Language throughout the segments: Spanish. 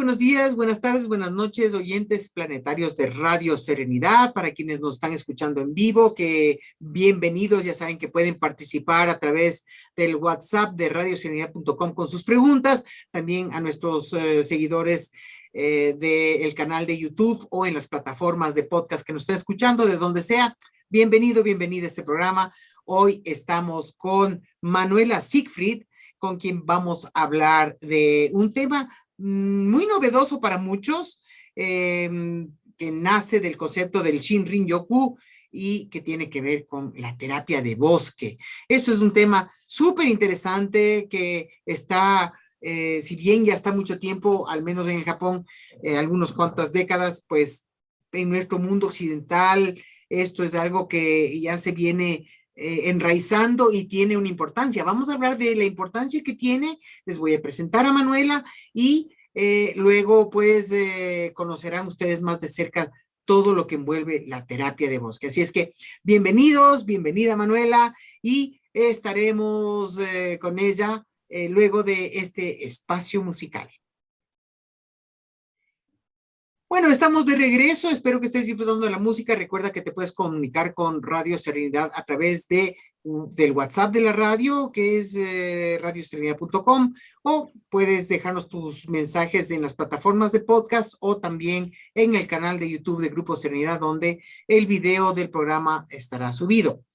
buenos días, buenas tardes, buenas noches, oyentes planetarios de Radio Serenidad. Para quienes nos están escuchando en vivo, que bienvenidos, ya saben que pueden participar a través del WhatsApp de radioserenidad.com con sus preguntas. También a nuestros seguidores del canal de YouTube o en las plataformas de podcast que nos estén escuchando, de donde sea. Bienvenido, bienvenida a este programa. Hoy estamos con Manuela Siegfried, con quien vamos a hablar de un tema muy novedoso para muchos, que nace del concepto del Shinrin-yoku y que tiene que ver con la terapia de bosque. Eso es un tema súper interesante que está, si bien ya está mucho tiempo, al menos en el Japón, algunas cuantas décadas, pues en nuestro mundo occidental, esto es algo que ya se viene enraizando y tiene una importancia. Vamos a hablar de la importancia que tiene. Les voy a presentar a Manuela y luego pues conocerán ustedes más de cerca todo lo que envuelve la terapia de bosque. Así es que bienvenidos, bienvenida Manuela, y estaremos con ella luego de este espacio musical. Bueno, estamos de regreso. Espero que estés disfrutando de la música. Recuerda que te puedes comunicar con Radio Serenidad a través del WhatsApp de la radio, que es radioserenidad.com, o puedes dejarnos tus mensajes en las plataformas de podcast o también en el canal de YouTube de Grupo Serenidad, donde el video del programa estará subido.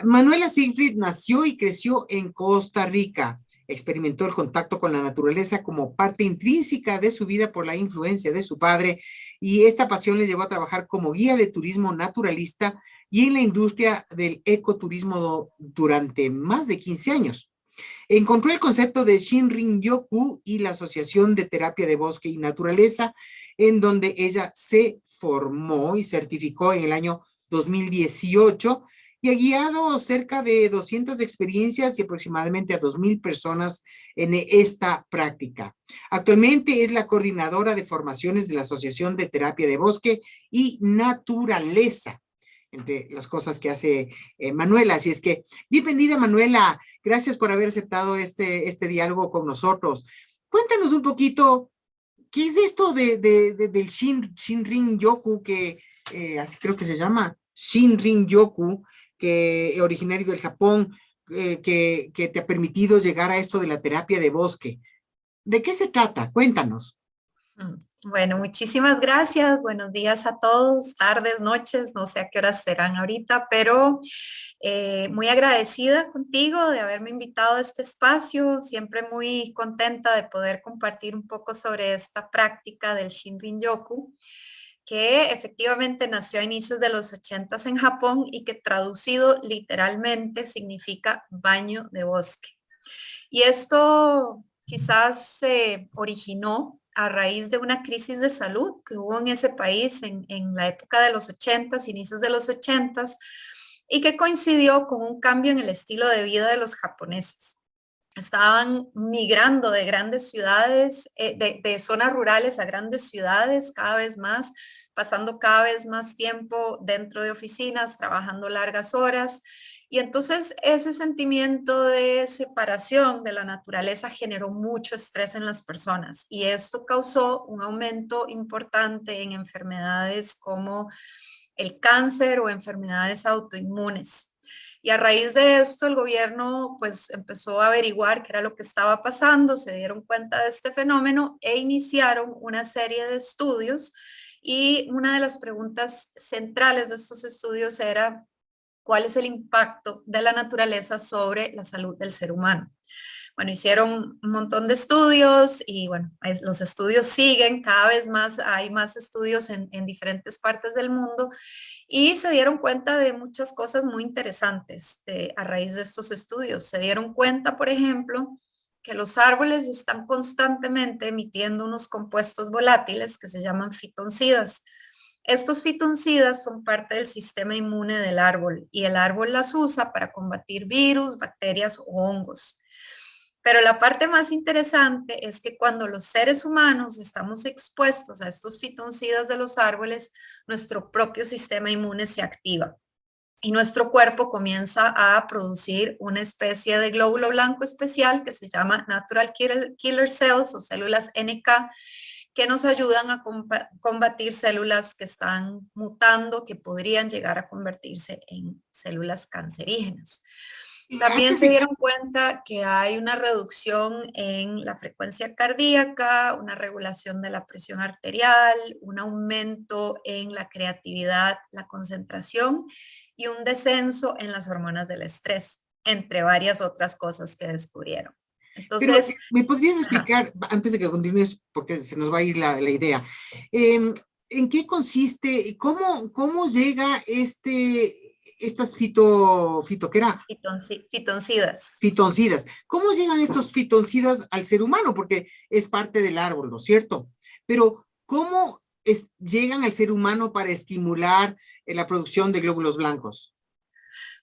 Manuela Siegfried nació y creció en Costa Rica. Experimentó el contacto con la naturaleza como parte intrínseca de su vida por la influencia de su padre, y esta pasión le llevó a trabajar como guía de turismo naturalista y en la industria del ecoturismo durante más de 15 años. Encontró el concepto de Shinrin-yoku y la Asociación de Terapia de Bosque y Naturaleza, en donde ella se formó y certificó en el año 2018, y ha guiado cerca de 200 experiencias y aproximadamente a 2,000 personas en esta práctica. Actualmente es la coordinadora de formaciones de la Asociación de Terapia de Bosque y Naturaleza, entre las cosas que hace Manuela. Así es que, bienvenida Manuela, gracias por haber aceptado este diálogo con nosotros. Cuéntanos un poquito, ¿qué es esto del Shinrin-yoku, que así creo que se llama, Shinrin-yoku, que originario del Japón, que te ha permitido llegar a esto de la terapia de bosque? ¿De qué se trata? Cuéntanos. Bueno, muchísimas gracias. Buenos días a todos, tardes, noches, no sé a qué horas serán ahorita, pero muy agradecida contigo de haberme invitado a este espacio. Siempre muy contenta de poder compartir un poco sobre esta práctica del Shinrin-yoku, que efectivamente nació a inicios de los 80 en Japón y que traducido literalmente significa baño de bosque. Y esto quizás se originó a raíz de una crisis de salud que hubo en ese país en la época de los 80s, inicios de los 80s, y que coincidió con un cambio en el estilo de vida de los japoneses. Estaban migrando de grandes ciudades, de zonas rurales a grandes ciudades cada vez más, pasando cada vez más tiempo dentro de oficinas, trabajando largas horas. Y entonces ese sentimiento de separación de la naturaleza generó mucho estrés en las personas, y esto causó un aumento importante en enfermedades como el cáncer o enfermedades autoinmunes. Y a raíz de esto el gobierno pues empezó a averiguar qué era lo que estaba pasando, se dieron cuenta de este fenómeno e iniciaron una serie de estudios, y una de las preguntas centrales de estos estudios era: ¿cuál es el impacto de la naturaleza sobre la salud del ser humano? Bueno, hicieron un montón de estudios y bueno, los estudios siguen, cada vez más hay más estudios en diferentes partes del mundo, y se dieron cuenta de muchas cosas muy interesantes a raíz de estos estudios. Se dieron cuenta, por ejemplo, que los árboles están constantemente emitiendo unos compuestos volátiles que se llaman fitoncidas. Estos fitoncidas son parte del sistema inmune del árbol y el árbol las usa para combatir virus, bacterias o hongos. Pero la parte más interesante es que cuando los seres humanos estamos expuestos a estos fitoncidas de los árboles, nuestro propio sistema inmune se activa y nuestro cuerpo comienza a producir una especie de glóbulo blanco especial que se llama Natural Killer Cells o células NK, que nos ayudan a combatir células que están mutando, que podrían llegar a convertirse en células cancerígenas. También se dieron cuenta que hay una reducción en la frecuencia cardíaca, una regulación de la presión arterial, un aumento en la creatividad, la concentración y un descenso en las hormonas del estrés, entre varias otras cosas que descubrieron. Pero, Entonces, ¿me podrías explicar, antes de que continúes, porque se nos va a ir la idea, en qué consiste, cómo llega estas ¿qué era? fitoncidas. Fitoncidas. ¿Cómo llegan estos fitoncidas al ser humano? Porque es parte del árbol, ¿no es cierto? Pero, ¿cómo llegan al ser humano para estimular la producción de glóbulos blancos?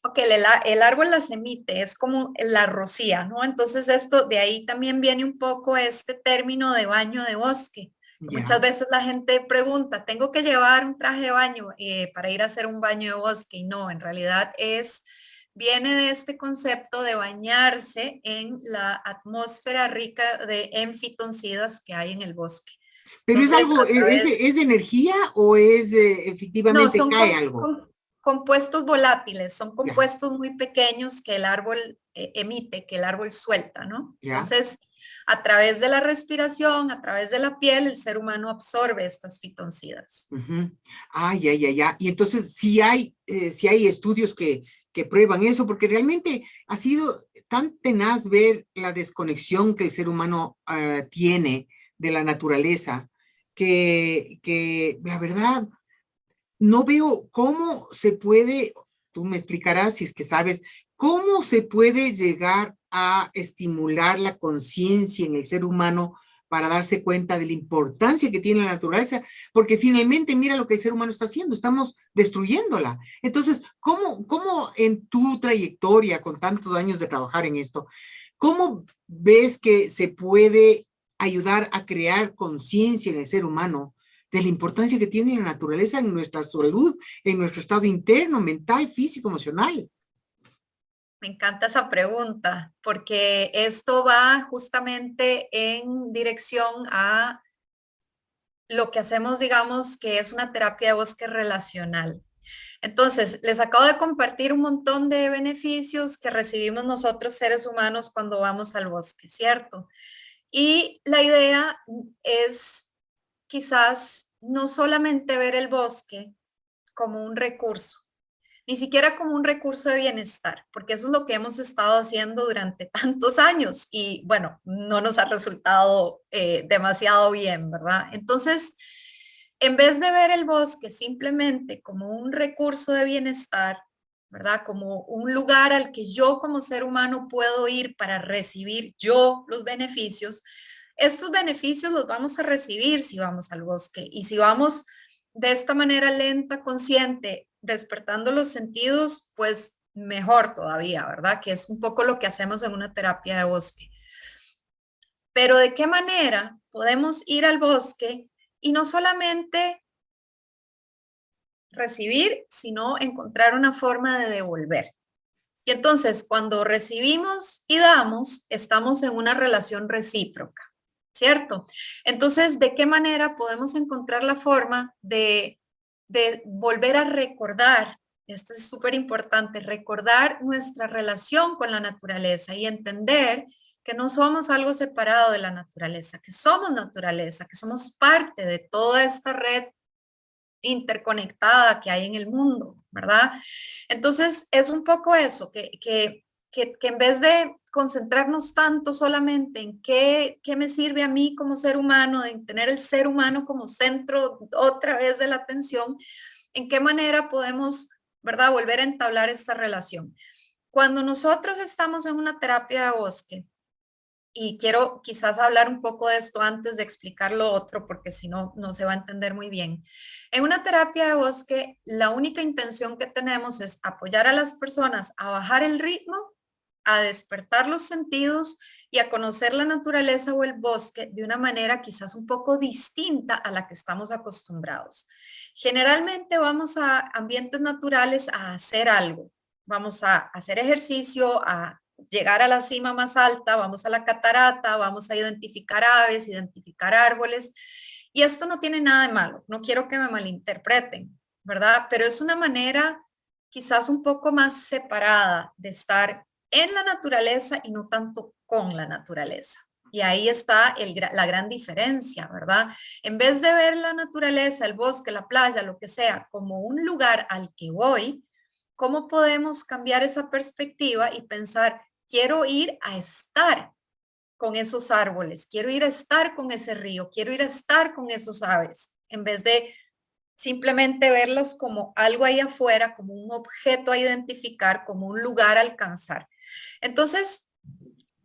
Ok, el árbol las emite, es como la rocía, ¿no? Entonces esto, de ahí también viene un poco este término de baño de bosque. Muchas Ya. veces la gente pregunta, ¿tengo que llevar un traje de baño para ir a hacer un baño de bosque? Y no, en realidad viene de este concepto de bañarse en la atmósfera rica en fitoncidas que hay en el bosque. ¿Pero es Entonces, algo, a través es de energía o es no, efectivamente son cae algo? compuestos volátiles, son Ya, compuestos muy pequeños que el árbol emite, que el árbol suelta, ¿no? ya. Entonces, a través de la respiración, a través de la piel, el ser humano absorbe estas fitoncidas. Ujú. Ah, ya, ya, ya. Y entonces sí hay estudios que prueban eso, porque realmente ha sido tan tenaz ver la desconexión que el ser humano tiene de la naturaleza, que la verdad no veo cómo se puede, tú me explicarás si es que sabes, cómo se puede llegar a estimular la conciencia en el ser humano para darse cuenta de la importancia que tiene la naturaleza, porque finalmente mira lo que el ser humano está haciendo, estamos destruyéndola. Entonces, ¿cómo en tu trayectoria con tantos años de trabajar en esto, cómo ves que se puede ayudar a crear conciencia en el ser humano de la importancia que tiene la naturaleza en nuestra salud, en nuestro estado interno, mental, físico, emocional? Me encanta esa pregunta, porque esto va justamente en dirección a lo que hacemos, digamos, que es una terapia de bosque relacional. Entonces, les acabo de compartir un montón de beneficios que recibimos nosotros seres humanos cuando vamos al bosque, ¿cierto? Y la idea es quizás no solamente ver el bosque como un recurso, ni siquiera como un recurso de bienestar, porque eso es lo que hemos estado haciendo durante tantos años y bueno, no nos ha resultado demasiado bien, ¿verdad? Entonces, en vez de ver el bosque simplemente como un recurso de bienestar, ¿verdad? Como un lugar al que yo como ser humano puedo ir para recibir yo los beneficios, estos beneficios los vamos a recibir si vamos al bosque y si vamos de esta manera lenta, consciente, despertando los sentidos, pues mejor todavía, ¿verdad? Que es un poco lo que hacemos en una terapia de bosque. Pero ¿de qué manera podemos ir al bosque y no solamente recibir, sino encontrar una forma de devolver? Y entonces, cuando recibimos y damos, estamos en una relación recíproca, ¿cierto? Entonces, ¿de qué manera podemos encontrar la forma de volver a recordar? Esto es súper importante, recordar nuestra relación con la naturaleza y entender que no somos algo separado de la naturaleza, que somos naturaleza, que somos parte de toda esta red interconectada que hay en el mundo, ¿verdad? Entonces, es un poco eso, que en vez de concentrarnos tanto solamente en qué me sirve a mí como ser humano, de tener el ser humano como centro otra vez de la atención, en qué manera podemos, ¿verdad?, volver a entablar esta relación. Cuando nosotros estamos en una terapia de bosque, y quiero quizás hablar un poco de esto antes de explicar lo otro, porque si no, no se va a entender muy bien. En una terapia de bosque, la única intención que tenemos es apoyar a las personas a bajar el ritmo, a despertar los sentidos y a conocer la naturaleza o el bosque de una manera quizás un poco distinta a la que estamos acostumbrados. Generalmente vamos a ambientes naturales a hacer algo. Vamos a hacer ejercicio, a llegar a la cima más alta, vamos a la catarata, vamos a identificar aves, identificar árboles Y esto no tiene nada de malo, no quiero que me malinterpreten, ¿verdad? Pero es una manera quizás un poco más separada de estar en la naturaleza y no tanto con la naturaleza. Y ahí está la gran diferencia, ¿verdad? En vez de ver la naturaleza, el bosque, la playa, lo que sea, como un lugar al que voy, ¿cómo podemos cambiar esa perspectiva y pensar, quiero ir a estar con esos árboles, quiero ir a estar con ese río, quiero ir a estar con esos aves, en vez de simplemente verlos como algo ahí afuera, como un objeto a identificar, como un lugar a alcanzar? Entonces,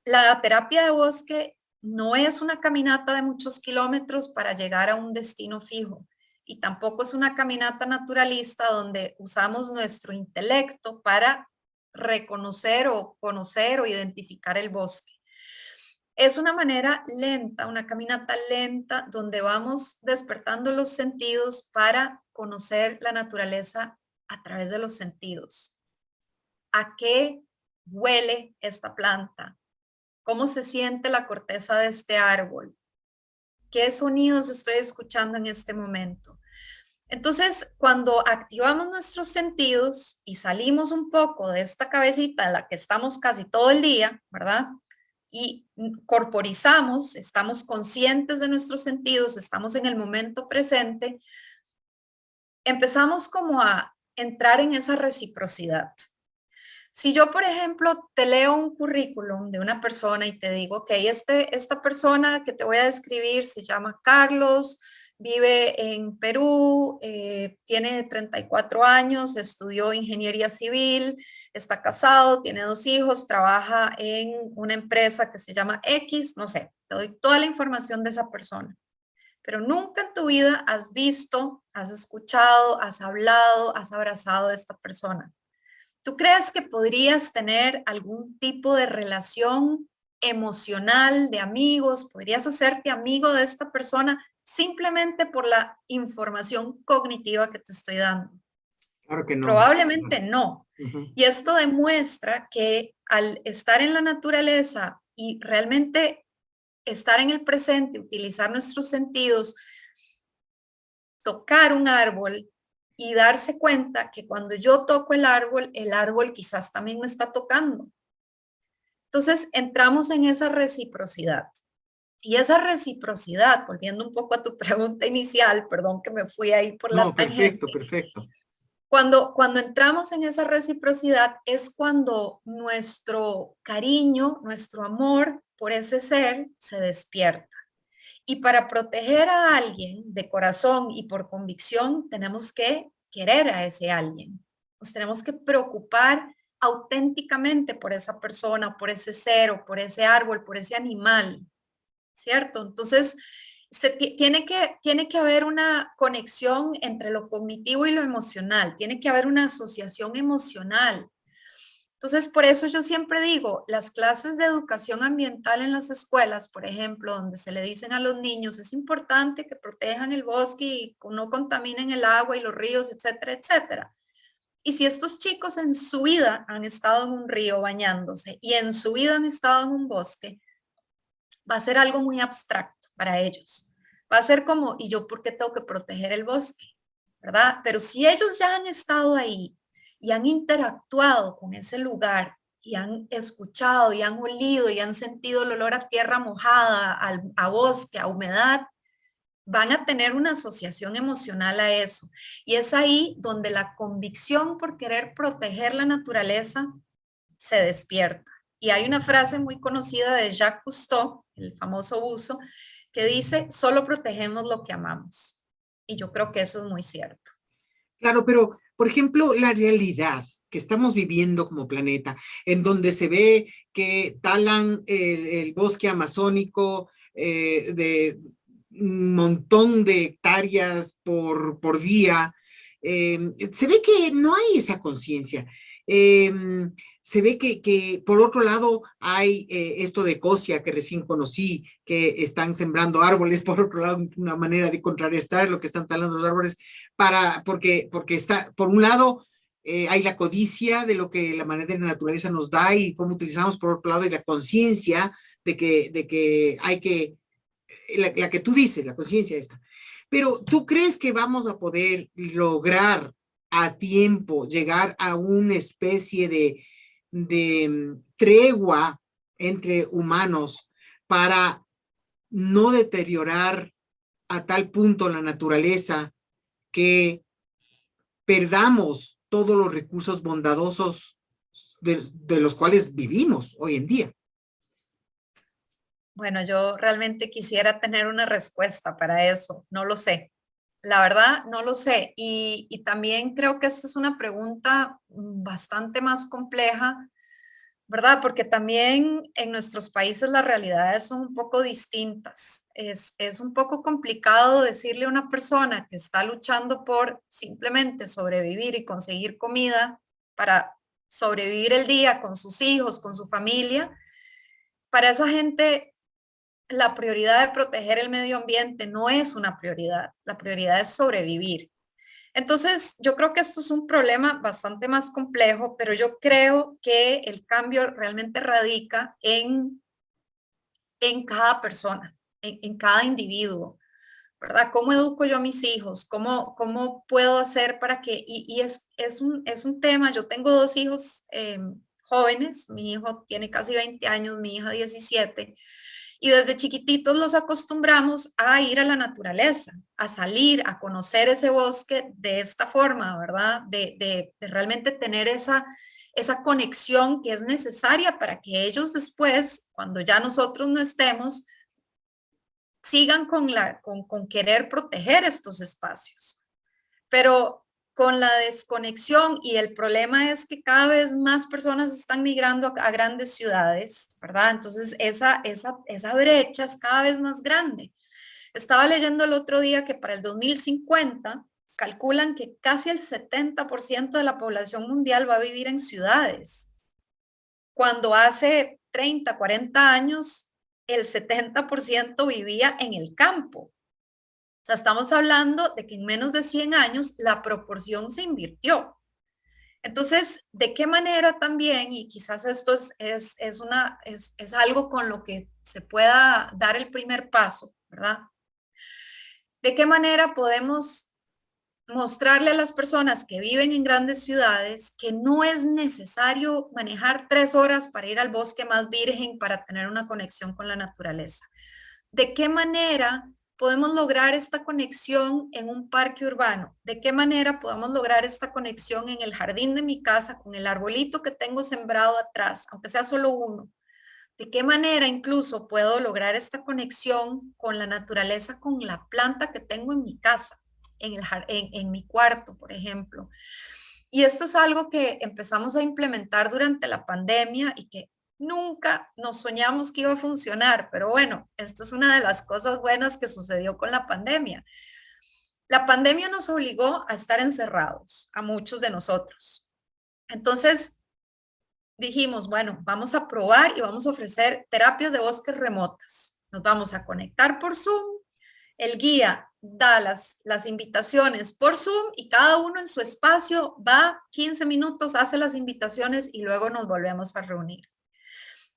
la terapia de bosque no es una caminata de muchos kilómetros para llegar a un destino fijo y tampoco es una caminata naturalista donde usamos nuestro intelecto para reconocer o conocer o identificar el bosque. Es una manera lenta, una caminata lenta donde vamos despertando los sentidos para conocer la naturaleza a través de los sentidos. ¿A qué huele esta planta? ¿Cómo se siente la corteza de este árbol? ¿Qué sonidos estoy escuchando en este momento? Entonces, cuando activamos nuestros sentidos y salimos un poco de esta cabecita en la que estamos casi todo el día, ¿verdad? Y corporizamos, estamos conscientes de nuestros sentidos, estamos en el momento presente, empezamos como a entrar en esa reciprocidad. Si yo, por ejemplo, te leo un currículum de una persona y te digo, ok, esta persona que te voy a describir se llama Carlos, vive en Perú, tiene 34 años, estudió ingeniería civil, está casado, tiene 2 hijos, trabaja en una empresa que se llama X, no sé, te doy toda la información de esa persona. Pero nunca en tu vida has visto, has escuchado, has hablado, has abrazado a esta persona. ¿Tú crees que podrías tener algún tipo de relación emocional, de amigos? ¿Podrías hacerte amigo de esta persona simplemente por la información cognitiva que te estoy dando? Claro que no. Probablemente no. Uh-huh. Y esto demuestra que al estar en la naturaleza y realmente estar en el presente, utilizar nuestros sentidos, tocar un árbol y darse cuenta que cuando yo toco el árbol quizás también me está tocando. Entonces entramos en esa reciprocidad. Y esa reciprocidad, volviendo un poco a tu pregunta inicial, perdón que me fui ahí por la tangente. Perfecto, perfecto. Cuando entramos en esa reciprocidad es cuando nuestro cariño, nuestro amor por ese ser se despierta. Y para proteger a alguien de corazón y por convicción, tenemos que querer a ese alguien. Nos tenemos que preocupar auténticamente por esa persona, por ese ser, o por ese árbol, por ese animal, ¿cierto? Entonces, tiene que haber una conexión entre lo cognitivo y lo emocional, tiene que haber una asociación emocional. Entonces, por eso yo siempre digo, las clases de educación ambiental en las escuelas, por ejemplo, donde se le dicen a los niños, es importante que protejan el bosque y no contaminen el agua y los ríos, etcétera, etcétera. Y si estos chicos en su vida han estado en un río bañándose y en su vida han estado en un bosque, va a ser algo muy abstracto para ellos. Va a ser como, ¿y yo por qué tengo que proteger el bosque? ¿Verdad? Pero si ellos ya han estado ahí y han interactuado con ese lugar y han escuchado y han olido y han sentido el olor a tierra mojada, a bosque, a humedad, van a tener una asociación emocional a eso. Y es ahí donde la convicción por querer proteger la naturaleza se despierta. Y hay una frase muy conocida de Jacques Cousteau, el famoso buzo, que dice, solo protegemos lo que amamos. Y yo creo que eso es muy cierto. Claro, pero, por ejemplo, la realidad que estamos viviendo como planeta, en donde se ve que talan el bosque amazónico de un montón de hectáreas por día, se ve que no hay esa conciencia. Se ve que por otro lado hay esto de Cosia que recién conocí, que están sembrando árboles, por otro lado una manera de contrarrestar lo que están talando los árboles, porque está, por un lado hay la codicia de lo que la manera de la naturaleza nos da y cómo utilizamos, por otro lado, y la conciencia de que hay que, la que tú dices, la conciencia esta. Pero ¿tú crees que vamos a poder lograr a tiempo llegar a una especie de tregua entre humanos para no deteriorar a tal punto la naturaleza que perdamos todos los recursos bondadosos de los cuales vivimos hoy en día? Bueno, yo realmente quisiera tener una respuesta para eso, no lo sé. La verdad, no lo sé. Y también creo que esta es una pregunta bastante más compleja, ¿verdad? Porque también en nuestros países las realidades son un poco distintas. Es un poco complicado decirle a una persona que está luchando por simplemente sobrevivir y conseguir comida para sobrevivir el día con sus hijos, con su familia. Para esa gente, la prioridad de proteger el medio ambiente no es una prioridad. La prioridad es sobrevivir. Entonces, yo creo que esto es un problema bastante más complejo, pero yo creo que el cambio realmente radica en cada persona, en cada individuo, ¿verdad? ¿Cómo educo yo a mis hijos? ¿Cómo puedo hacer para que, y es un tema, yo tengo dos hijos jóvenes, mi hijo tiene casi 20 años, mi hija 17, y desde chiquititos los acostumbramos a ir a la naturaleza, a salir, a conocer ese bosque de esta forma, ¿verdad? De realmente tener esa conexión que es necesaria para que ellos después, cuando ya nosotros no estemos, sigan con querer proteger estos espacios. Pero con la desconexión, y el problema es que cada vez más personas están migrando a grandes ciudades, ¿verdad? Entonces esa brecha es cada vez más grande. Estaba leyendo el otro día que para el 2050 calculan que casi el 70% de la población mundial va a vivir en ciudades, cuando hace 30, 40 años el 70% vivía en el campo. O sea, estamos hablando de que en menos de 100 años la proporción se invirtió. Entonces, ¿de qué manera también, y quizás esto es algo con lo que se pueda dar el primer paso, ¿verdad? ¿De qué manera podemos mostrarle a las personas que viven en grandes ciudades que no es necesario manejar 3 horas para ir al bosque más virgen para tener una conexión con la naturaleza? ¿De qué manera podemos lograr esta conexión en un parque urbano? ¿De qué manera podemos lograr esta conexión en el jardín de mi casa con el arbolito que tengo sembrado atrás, aunque sea solo uno? ¿De qué manera incluso puedo lograr esta conexión con la naturaleza, con la planta que tengo en mi casa, en mi cuarto, por ejemplo? Y esto es algo que empezamos a implementar durante la pandemia y que nunca nos soñamos que iba a funcionar, pero bueno, esta es una de las cosas buenas que sucedió con la pandemia. La pandemia nos obligó a estar encerrados, a muchos de nosotros. Entonces dijimos, bueno, vamos a probar y vamos a ofrecer terapias de bosques remotas. Nos vamos a conectar por Zoom. El guía da las invitaciones por Zoom y cada uno en su espacio va 15 minutos, hace las invitaciones y luego nos volvemos a reunir.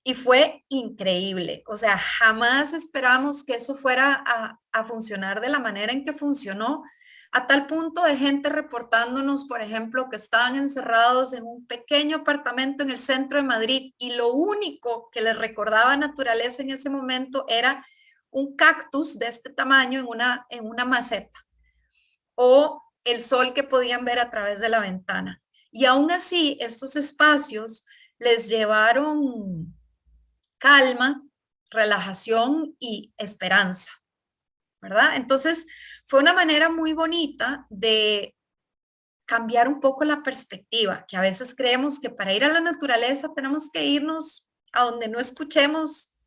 Y fue increíble. O sea, jamás esperamos que eso fuera a funcionar de la manera en que funcionó, a tal punto de gente reportándonos, por ejemplo, que estaban encerrados en un pequeño apartamento en el centro de Madrid y lo único que les recordaba naturaleza en ese momento era un cactus de este tamaño en una maceta o el sol que podían ver a través de la ventana. Y aún así, estos espacios les llevaron calma, relajación y esperanza, ¿verdad? Entonces, fue una manera muy bonita de cambiar un poco la perspectiva, que a veces creemos que para ir a la naturaleza tenemos que irnos a donde no escuchemos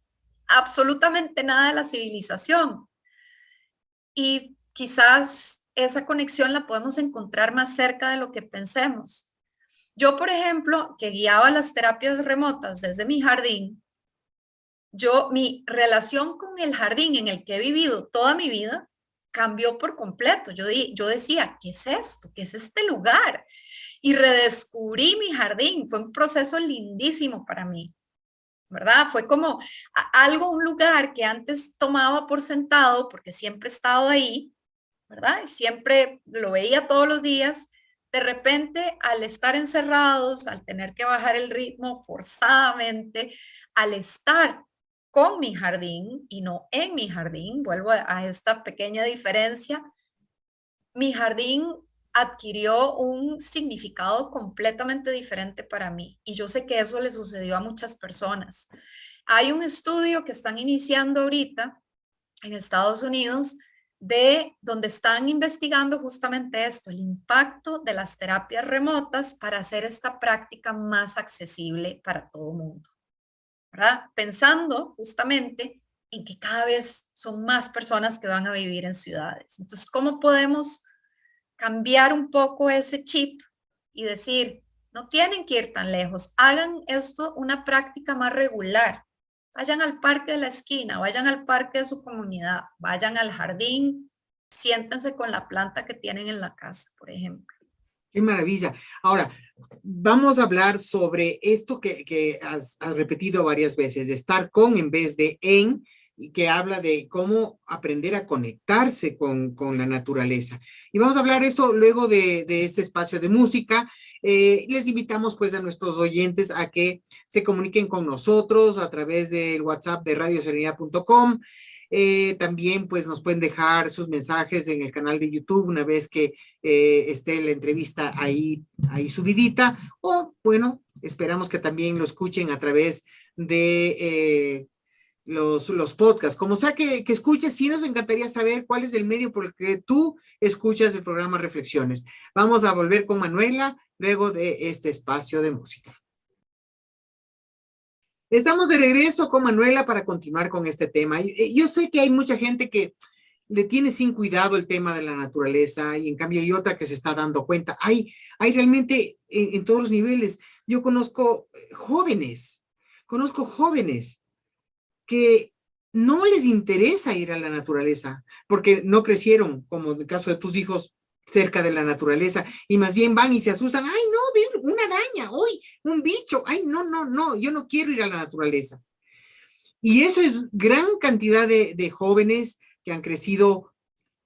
absolutamente nada de la civilización. Y quizás esa conexión la podemos encontrar más cerca de lo que pensemos. Yo, por ejemplo, que guiaba las terapias remotas desde mi jardín, mi relación con el jardín en el que he vivido toda mi vida cambió por completo. Yo decía, ¿qué es esto? ¿Qué es este lugar? Y redescubrí mi jardín. Fue un proceso lindísimo para mí, ¿verdad? Fue como un lugar que antes tomaba por sentado, porque siempre he estado ahí, ¿verdad? Y siempre lo veía todos los días. De repente, al estar encerrados, al tener que bajar el ritmo forzadamente, al estar con mi jardín y no en mi jardín, vuelvo a esta pequeña diferencia, mi jardín adquirió un significado completamente diferente para mí y yo sé que eso le sucedió a muchas personas. Hay un estudio que están iniciando ahorita en Estados Unidos de donde están investigando justamente esto, el impacto de las terapias remotas para hacer esta práctica más accesible para todo el mundo, ¿verdad? Pensando justamente en que cada vez son más personas que van a vivir en ciudades. Entonces, ¿cómo podemos cambiar un poco ese chip y decir, no tienen que ir tan lejos, hagan esto una práctica más regular? Vayan al parque de la esquina, vayan al parque de su comunidad, vayan al jardín, siéntense con la planta que tienen en la casa, por ejemplo. Qué maravilla. Ahora, vamos a hablar sobre esto que has repetido varias veces, de estar con en vez de en, y que habla de cómo aprender a conectarse con la naturaleza. Y vamos a hablar esto luego de este espacio de música. Les invitamos pues a nuestros oyentes a que se comuniquen con nosotros a través del WhatsApp de radioserenidad.com. También pues nos pueden dejar sus mensajes en el canal de YouTube una vez que esté la entrevista ahí subidita, o bueno, esperamos que también lo escuchen a través de los podcasts. Como sea que escuches, sí nos encantaría saber cuál es el medio por el que tú escuchas el programa Reflexiones. Vamos a volver con Manuela luego de este espacio de música. Estamos de regreso con Manuela para continuar con este tema. Yo sé que hay mucha gente que le tiene sin cuidado el tema de la naturaleza y en cambio hay otra que se está dando cuenta. Hay realmente en todos los niveles. Yo conozco jóvenes que no les interesa ir a la naturaleza porque no crecieron, como en el caso de tus hijos, cerca de la naturaleza y más bien van y se asustan. Ay, no, ven una araña, hoy un bicho. Ay, no, yo no quiero ir a la naturaleza. Y eso es gran cantidad de jóvenes que han crecido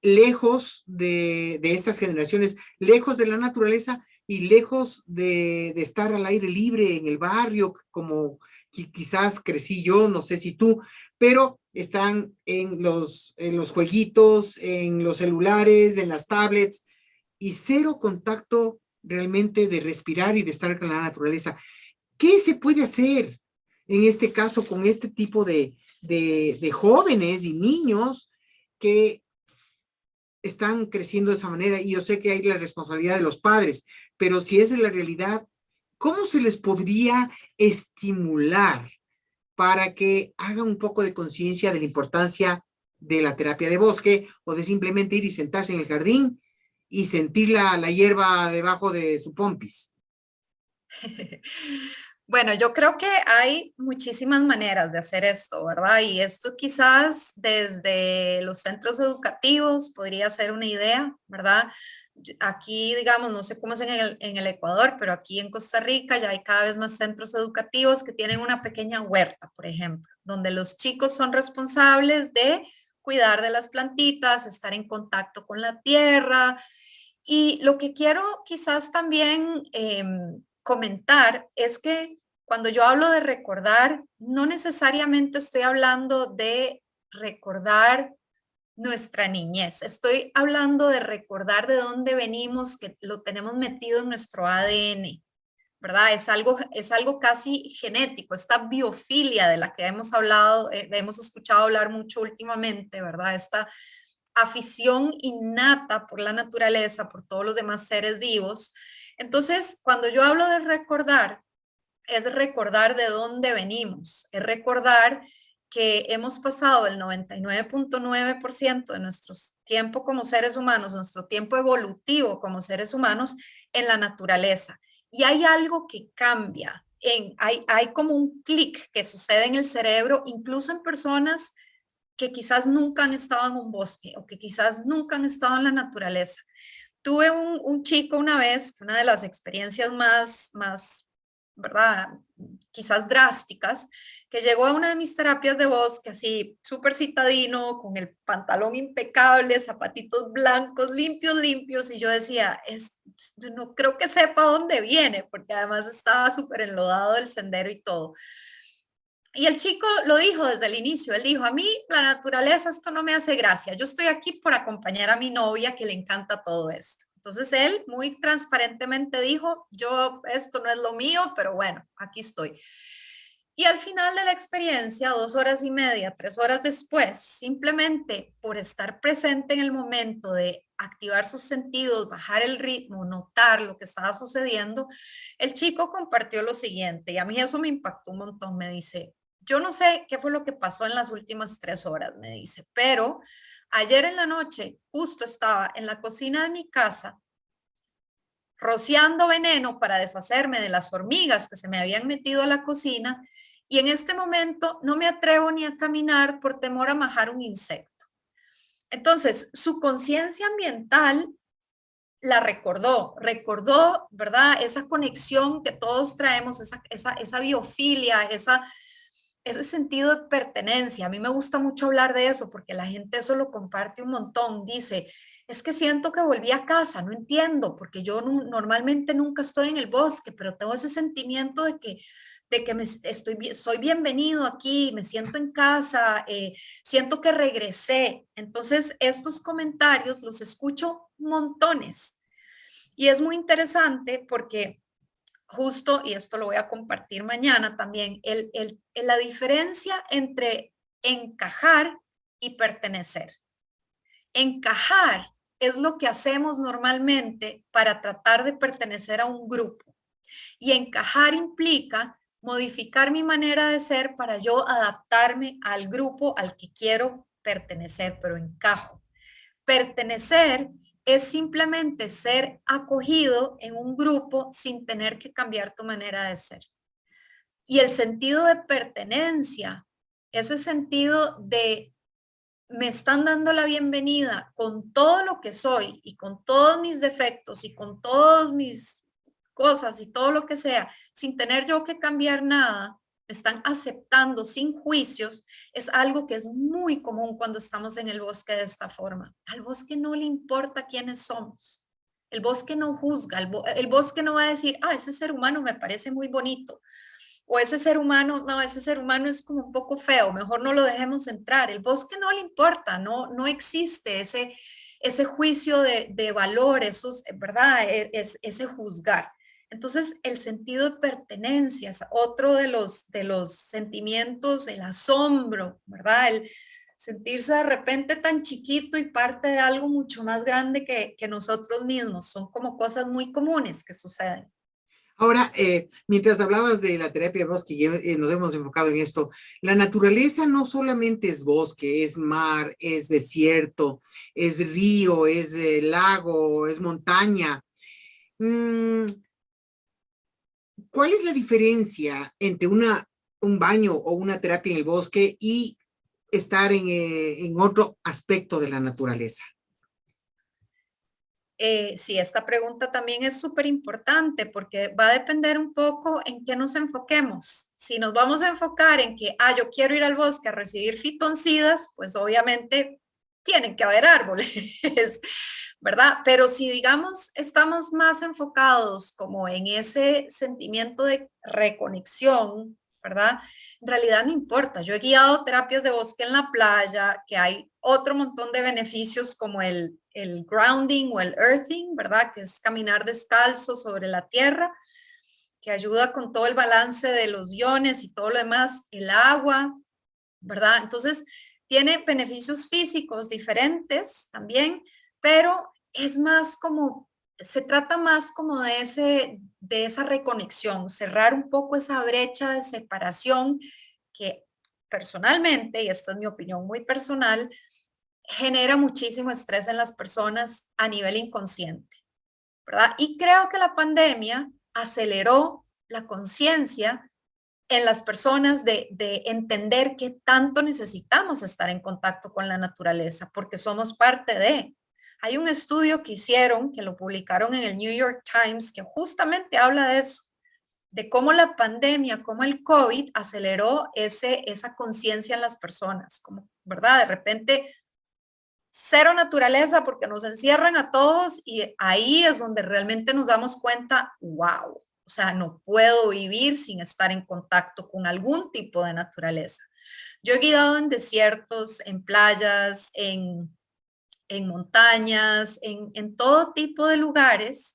lejos de estas generaciones, lejos de la naturaleza y lejos de estar al aire libre en el barrio, como quizás crecí yo, no sé si tú, pero están en los jueguitos, en los celulares, en las tablets, y cero contacto realmente de respirar y de estar con la naturaleza. ¿Qué se puede hacer en este caso con este tipo de jóvenes y niños que están creciendo de esa manera? Y yo sé que hay la responsabilidad de los padres, pero si esa es la realidad, ¿cómo se les podría estimular para que hagan un poco de conciencia de la importancia de la terapia de bosque o de simplemente ir y sentarse en el jardín y sentir la hierba debajo de su pompis? Bueno, yo creo que hay muchísimas maneras de hacer esto, ¿verdad? Y esto quizás desde los centros educativos podría ser una idea, ¿verdad? Aquí, digamos, no sé cómo es en el Ecuador, pero aquí en Costa Rica ya hay cada vez más centros educativos que tienen una pequeña huerta, por ejemplo, donde los chicos son responsables de cuidar de las plantitas, estar en contacto con la tierra. Y lo que quiero quizás también comentar es que cuando yo hablo de recordar, no necesariamente estoy hablando de recordar nuestra niñez, estoy hablando de recordar de dónde venimos, que lo tenemos metido en nuestro ADN, ¿verdad? Es algo casi genético, esta biofilia de la que hemos hablado, hemos escuchado hablar mucho últimamente, ¿verdad? Esta afición innata por la naturaleza, por todos los demás seres vivos. Entonces, cuando yo hablo de recordar, es recordar de dónde venimos, es recordar que hemos pasado el 99.9% de nuestro tiempo como seres humanos, nuestro tiempo evolutivo como seres humanos en la naturaleza. Y hay algo que cambia, hay como un clic que sucede en el cerebro, incluso en personas que quizás nunca han estado en un bosque o que quizás nunca han estado en la naturaleza. Tuve un chico una vez, una de las experiencias más, ¿verdad? Quizás drásticas, que llegó a una de mis terapias de voz, que así súper citadino, con el pantalón impecable, zapatitos blancos, limpios, limpios, y yo decía, no creo que sepa dónde viene, porque además estaba súper enlodado el sendero y todo. Y el chico lo dijo desde el inicio, él dijo, a mí la naturaleza, esto no me hace gracia, yo estoy aquí por acompañar a mi novia que le encanta todo esto. Entonces él muy transparentemente dijo, yo, esto no es lo mío, pero bueno, aquí estoy. Y al final de la experiencia, 2 horas y media, 3 horas después, simplemente por estar presente en el momento de activar sus sentidos, bajar el ritmo, notar lo que estaba sucediendo, el chico compartió lo siguiente, y a mí eso me impactó un montón, me dice, yo no sé qué fue lo que pasó en las últimas 3 horas, me dice, pero ayer en la noche justo estaba en la cocina de mi casa rociando veneno para deshacerme de las hormigas que se me habían metido a la cocina y en este momento no me atrevo ni a caminar por temor a majar un insecto. Entonces, su conciencia ambiental la recordó, ¿verdad? Esa conexión que todos traemos, esa biofilia, ese sentido de pertenencia. A mí me gusta mucho hablar de eso porque la gente eso lo comparte un montón. Dice, es que siento que volví a casa, no entiendo, porque yo normalmente nunca estoy en el bosque, pero tengo ese sentimiento de que soy bienvenido aquí, me siento en casa, siento que regresé. Entonces, estos comentarios los escucho montones. Y es muy interesante porque justo, y esto lo voy a compartir mañana también, la diferencia entre encajar y pertenecer. Encajar es lo que hacemos normalmente para tratar de pertenecer a un grupo. Y encajar implica modificar mi manera de ser para yo adaptarme al grupo al que quiero pertenecer, pero encajo. Pertenecer es simplemente ser acogido en un grupo sin tener que cambiar tu manera de ser. Y el sentido de pertenencia, ese sentido de me están dando la bienvenida con todo lo que soy y con todos mis defectos y con todas mis cosas y todo lo que sea, sin tener yo que cambiar nada, me están aceptando sin juicios, es algo que es muy común cuando estamos en el bosque de esta forma. Al bosque no le importa quiénes somos. El bosque no juzga, el bosque no va a decir, ah, ese ser humano me parece muy bonito, o ese ser humano, no, ese ser humano es como un poco feo, mejor no lo dejemos entrar. El bosque no le importa, no existe ese juicio de valor, esos, ¿verdad? Ese juzgar. Entonces, el sentido de pertenencia es otro de los sentimientos, el asombro, ¿verdad? El sentirse de repente tan chiquito y parte de algo mucho más grande que nosotros mismos. Son como cosas muy comunes que suceden. Ahora, mientras hablabas de la terapia de bosque y nos hemos enfocado en esto, la naturaleza no solamente es bosque, es mar, es desierto, es río, es lago, es montaña. Mm, ¿Cuál es la diferencia entre un baño o una terapia en el bosque y estar en otro aspecto de la naturaleza? Sí, esta pregunta también es súper importante porque va a depender un poco en qué nos enfoquemos. Si nos vamos a enfocar en que, yo quiero ir al bosque a recibir fitoncidas, pues obviamente tienen que haber árboles, ¿verdad? Pero si digamos estamos más enfocados como en ese sentimiento de reconexión, ¿verdad? En realidad no importa. Yo he guiado terapias de bosque en la playa, que hay otro montón de beneficios como el grounding o el earthing, ¿verdad? Que es caminar descalzo sobre la tierra, que ayuda con todo el balance de los iones y todo lo demás, el agua, ¿verdad? Entonces, tiene beneficios físicos diferentes también, pero es más como, se trata más como de esa reconexión, cerrar un poco esa brecha de separación que personalmente, y esta es mi opinión muy personal, genera muchísimo estrés en las personas a nivel inconsciente, ¿verdad? Y creo que la pandemia aceleró la conciencia en las personas de entender que tanto necesitamos estar en contacto con la naturaleza, porque somos parte de. Hay un estudio que hicieron, que lo publicaron en el New York Times, que justamente habla de eso, de cómo la pandemia, cómo el COVID aceleró esa conciencia en las personas, como, ¿verdad? De repente, cero naturaleza porque nos encierran a todos y ahí es donde realmente nos damos cuenta, wow, o sea, no puedo vivir sin estar en contacto con algún tipo de naturaleza. Yo he guiado en desiertos, en playas, en montañas, en todo tipo de lugares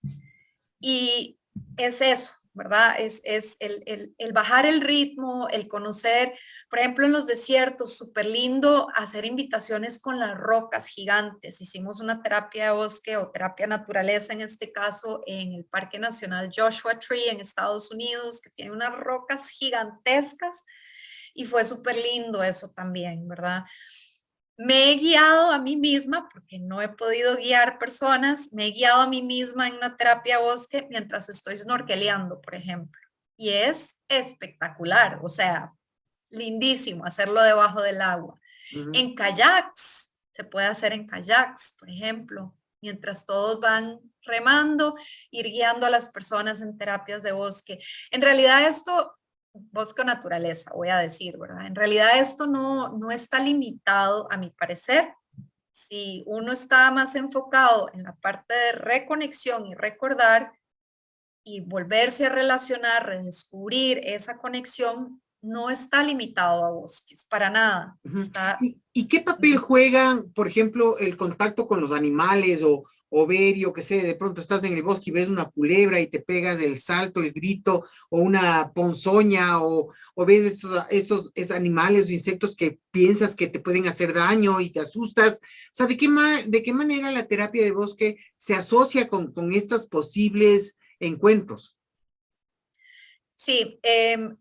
y es eso, ¿verdad? Es el bajar el ritmo, el conocer, por ejemplo, en los desiertos, súper lindo hacer invitaciones con las rocas gigantes. Hicimos una terapia de bosque o terapia naturaleza, en este caso, en el Parque Nacional Joshua Tree en Estados Unidos, que tiene unas rocas gigantescas y fue súper lindo eso también, ¿verdad? Me he guiado a mí misma, porque no he podido guiar personas, me he guiado a mí misma en una terapia bosque mientras estoy snorkeleando, por ejemplo. Y es espectacular, o sea, lindísimo hacerlo debajo del agua. Ujú. En kayaks, se puede hacer en kayaks, por ejemplo, mientras todos van remando, ir guiando a las personas en terapias de bosque. En realidad esto bosque o naturaleza, voy a decir, ¿verdad? En realidad esto no está limitado, a mi parecer. Si uno está más enfocado en la parte de reconexión y recordar y volverse a relacionar, redescubrir esa conexión, no está limitado a bosques, para nada. Ujú. Está... Y qué papel juegan, por ejemplo, el contacto con los animales o ver, yo qué sé, de pronto estás en el bosque y ves una culebra y te pegas el salto, el grito, o una ponzoña, o ves esos animales o insectos que piensas que te pueden hacer daño y te asustas? O sea, ¿de qué manera la terapia de bosque se asocia con estos posibles encuentros? Sí,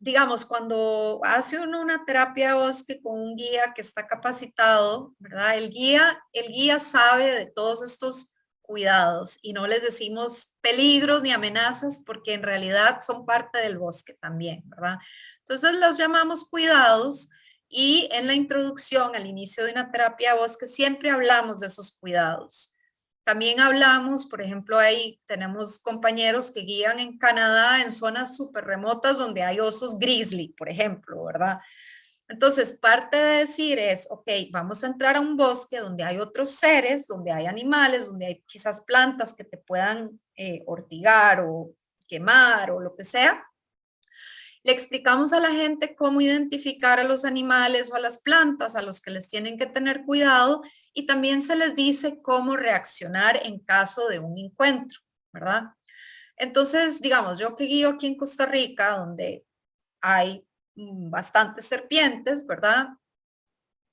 digamos, cuando hace uno una terapia de bosque con un guía que está capacitado, ¿verdad? El guía sabe de todos estos cuidados y no les decimos peligros ni amenazas porque en realidad son parte del bosque también, ¿verdad? Entonces los llamamos cuidados y en la introducción, al inicio de una terapia de bosque, siempre hablamos de esos cuidados. También hablamos, por ejemplo, ahí tenemos compañeros que guían en Canadá en zonas súper remotas donde hay osos grizzly, por ejemplo, ¿verdad? Entonces, parte de decir es, ok, vamos a entrar a un bosque donde hay otros seres, donde hay animales, donde hay quizás plantas que te puedan ortigar o quemar o lo que sea. Le explicamos a la gente cómo identificar a los animales o a las plantas a los que les tienen que tener cuidado y también se les dice cómo reaccionar en caso de un encuentro, ¿verdad? Entonces, digamos, yo que guío aquí en Costa Rica, donde hay bastantes serpientes, ¿verdad?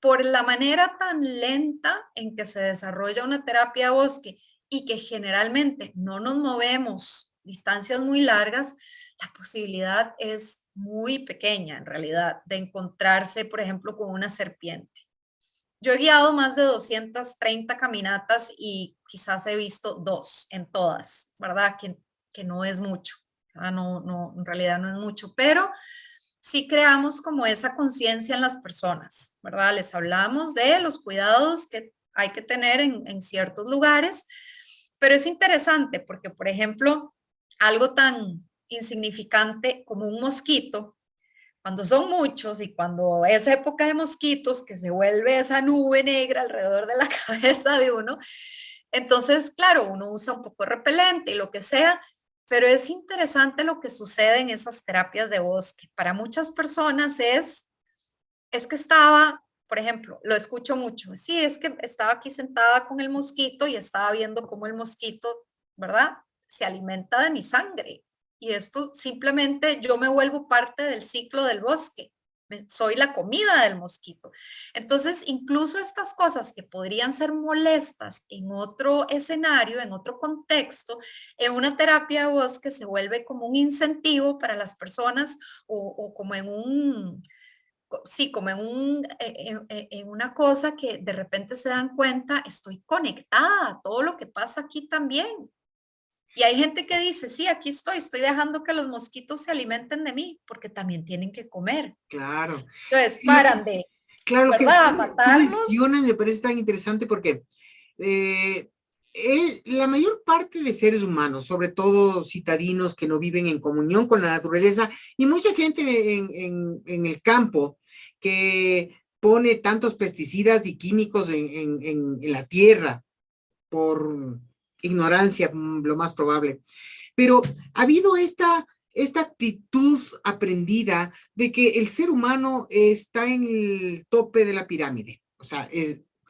Por la manera tan lenta en que se desarrolla una terapia de bosque y que generalmente no nos movemos distancias muy largas, la posibilidad es muy pequeña en realidad de encontrarse, por ejemplo, con una serpiente. Yo he guiado más de 230 caminatas y quizás he visto dos en todas, ¿verdad? Que no es mucho, ¿verdad? En realidad no es mucho, pero sí creamos como esa conciencia en las personas, ¿verdad? Les hablamos de los cuidados que hay que tener en ciertos lugares, pero es interesante porque, por ejemplo, algo tan insignificante como un mosquito, cuando son muchos y cuando es época de mosquitos que se vuelve esa nube negra alrededor de la cabeza de uno, entonces, claro, uno usa un poco de repelente y lo que sea, pero es interesante lo que sucede en esas terapias de bosque. Para muchas personas es que estaba, por ejemplo, lo escucho mucho, sí, es que estaba aquí sentada con el mosquito y estaba viendo cómo el mosquito, ¿verdad? Se alimenta de mi sangre. Y esto simplemente yo me vuelvo parte del ciclo del bosque. Soy la comida del mosquito. Entonces, incluso estas cosas que podrían ser molestas en otro escenario, en otro contexto, en una terapia de bosque se vuelve como un incentivo para las personas o como en un, sí, como en una cosa que de repente se dan cuenta, estoy conectada a todo lo que pasa aquí también. Y hay gente que dice, sí, aquí estoy dejando que los mosquitos se alimenten de mí, porque también tienen que comer. Claro. Entonces, Lo paran que, de, claro, lo que ¿verdad? tú Matarlos. mencionas me parece tan interesante porque eh, La mayor parte de seres humanos, sobre todo citadinos que no viven en comunión con la naturaleza, y mucha gente en el campo que pone tantos pesticidas y químicos en la tierra por ignorancia, lo más probable. Pero ha habido esta actitud aprendida de que el ser humano está en el tope de la pirámide. O sea,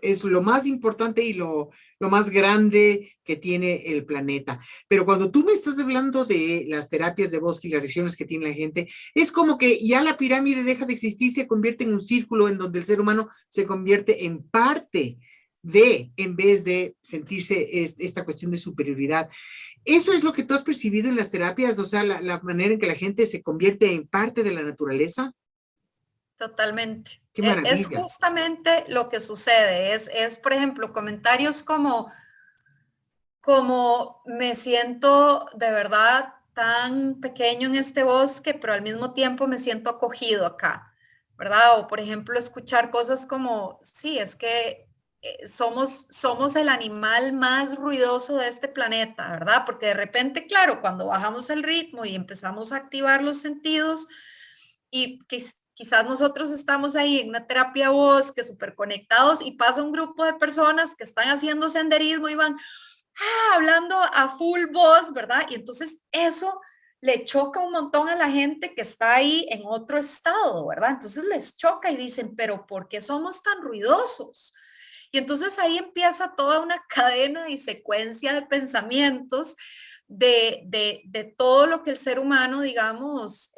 es lo más importante y lo más grande que tiene el planeta. Pero cuando tú me estás hablando de las terapias de bosque y las lesiones que tiene la gente, es como que ya la pirámide deja de existir, se convierte en un círculo en donde el ser humano se convierte en parte en vez de sentirse esta cuestión de superioridad. ¿Eso es lo que tú has percibido en las terapias? O sea, la manera en que la gente se convierte en parte de la naturaleza. Totalmente. ¡Qué Es maravilla! justamente lo que sucede. Por ejemplo, comentarios como me siento de verdad tan pequeño en este bosque, pero al mismo tiempo me siento acogido acá, ¿verdad? O por ejemplo, escuchar cosas como, sí, es que somos el animal más ruidoso de este planeta, ¿verdad? Porque de repente, claro, cuando bajamos el ritmo y empezamos a activar los sentidos y quizás nosotros estamos ahí en una terapia bosque súper conectados y pasa un grupo de personas que están haciendo senderismo y van hablando a full voz, ¿verdad? Y entonces eso le choca un montón a la gente que está ahí en otro estado, ¿verdad? Entonces les choca y dicen, pero ¿por qué somos tan ruidosos? Y entonces ahí empieza toda una cadena y secuencia de pensamientos de todo lo que el ser humano, digamos,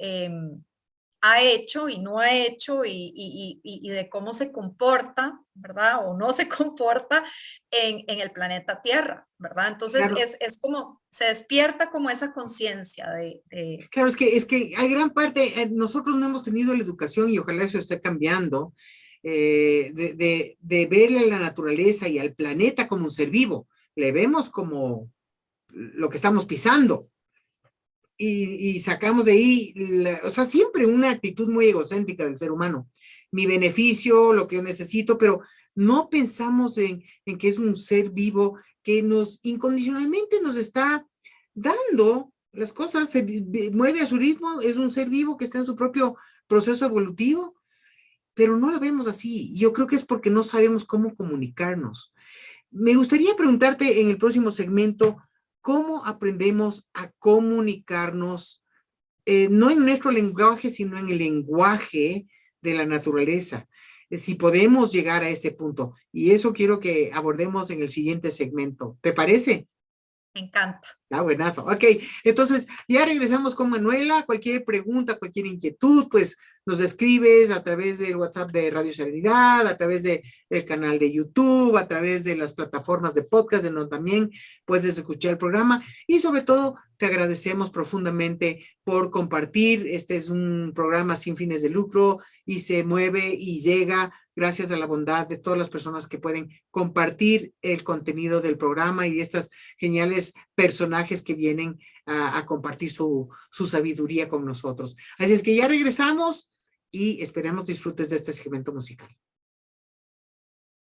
ha hecho y no ha hecho y de cómo se comporta, ¿verdad? O no se comporta en el planeta Tierra, ¿verdad? Entonces Claro, es como, se despierta como esa conciencia claro, es que hay gran parte, nosotros no hemos tenido la educación y ojalá eso esté cambiando, de ver a la naturaleza y al planeta como un ser vivo. Le vemos como lo que estamos pisando. Y sacamos de ahí, o sea, siempre una actitud muy egocéntrica del ser humano. Mi beneficio, lo que yo necesito, pero no pensamos en que es un ser vivo que nos incondicionalmente nos está dando las cosas, se mueve a su ritmo, es un ser vivo que está en su propio proceso evolutivo, pero no lo vemos así. Yo creo que es porque no sabemos cómo comunicarnos. Me gustaría preguntarte en el próximo segmento, ¿cómo aprendemos a comunicarnos no en nuestro lenguaje, sino en el lenguaje de la naturaleza? Si podemos llegar a ese punto. Y eso quiero que abordemos en el siguiente segmento. ¿Te parece? me encanta. Ah, buenazo. Ok, entonces ya regresamos con Manuela. Cualquier pregunta, cualquier inquietud, pues nos escribes a través del WhatsApp de Radio Serenidad, a través del canal de YouTube, a través de las plataformas de podcast, en donde también puedes escuchar el programa. Y sobre todo, te agradecemos profundamente por compartir. Este es un programa sin fines de lucro y se mueve y llega gracias a la bondad de todas las personas que pueden compartir el contenido del programa y de estas geniales personajes que vienen a compartir su sabiduría con nosotros. Así es que ya regresamos y esperemos disfrutes de este segmento musical.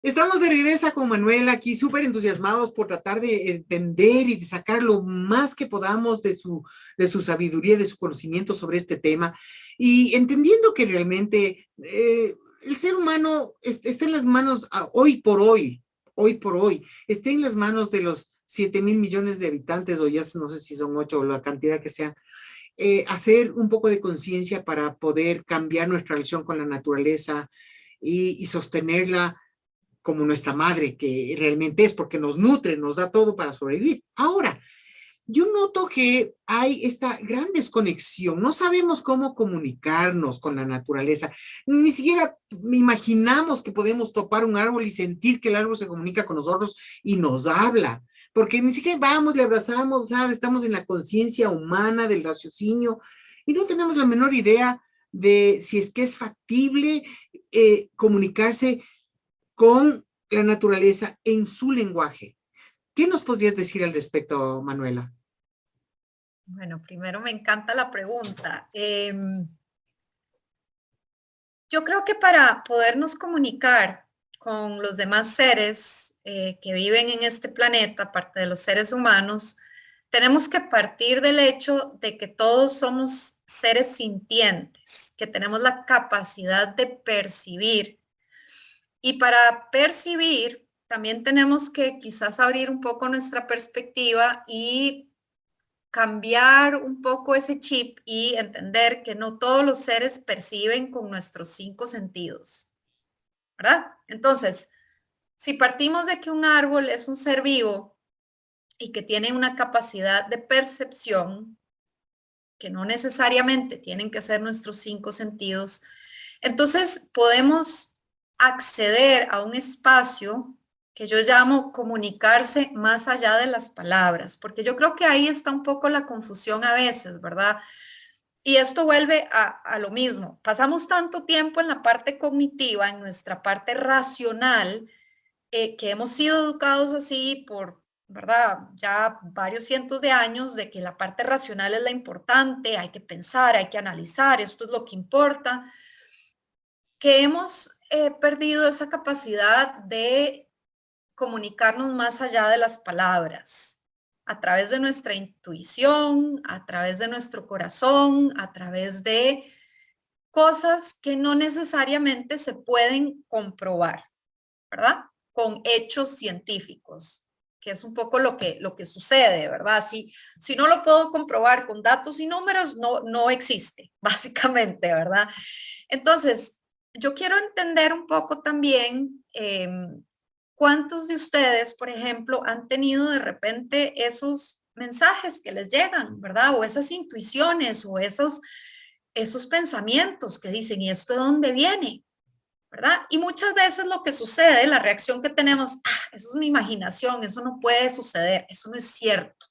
Estamos de regreso con Manuela aquí, súper entusiasmados por tratar de entender y de sacar lo más que podamos de su sabiduría, de su conocimiento sobre este tema, y entendiendo que realmente el ser humano está en las manos, hoy por hoy, está en las manos de los 7,000 millones de habitantes, o ya no sé si son 8 o la cantidad que sea, hacer un poco de conciencia para poder cambiar nuestra relación con la naturaleza y sostenerla como nuestra madre, que realmente es porque nos nutre, nos da todo para sobrevivir. Ahora, yo noto que hay esta gran desconexión, no sabemos cómo comunicarnos con la naturaleza, ni siquiera imaginamos que podemos topar un árbol y sentir que el árbol se comunica con nosotros y nos habla, porque ni siquiera vamos, le abrazamos, ¿sabes? Estamos en la conciencia humana del raciocinio y no tenemos la menor idea de si es que es factible comunicarse con la naturaleza en su lenguaje. ¿Qué nos podrías decir al respecto, Manuela? Bueno, primero me encanta la pregunta. Yo creo que para podernos comunicar con los demás seres que viven en este planeta, aparte de los seres humanos, tenemos que partir del hecho de que todos somos seres sintientes, que tenemos la capacidad de percibir. Y para percibir, también tenemos que quizás abrir un poco nuestra perspectiva y cambiar un poco ese chip y entender que no todos los seres perciben con nuestros 5 sentidos, ¿verdad? Entonces, si partimos de que un árbol es un ser vivo y que tiene una capacidad de percepción, que no necesariamente tienen que ser nuestros 5 sentidos, entonces podemos acceder a un espacio que yo llamo comunicarse más allá de las palabras, porque yo creo que ahí está un poco la confusión a veces, ¿verdad? Y esto vuelve a lo mismo. Pasamos tanto tiempo en la parte cognitiva, en nuestra parte racional, que hemos sido educados así por, ¿verdad? Ya varios cientos de años de que la parte racional es la importante, hay que pensar, hay que analizar, esto es lo que importa, que hemos perdido esa capacidad de comunicarnos más allá de las palabras, a través de nuestra intuición, a través de nuestro corazón, a través de cosas que no necesariamente se pueden comprobar, ¿verdad? Con hechos científicos, que es un poco lo que sucede, ¿verdad? Si no lo puedo comprobar con datos y números, no existe, básicamente, ¿verdad? Entonces, yo quiero entender un poco también cuántos de ustedes, por ejemplo, han tenido de repente esos mensajes que les llegan, ¿verdad? O esas intuiciones o esos pensamientos que dicen, ¿y esto de dónde viene? ¿Verdad? Y muchas veces lo que sucede, la reacción que tenemos, eso es mi imaginación, eso no puede suceder, eso no es cierto.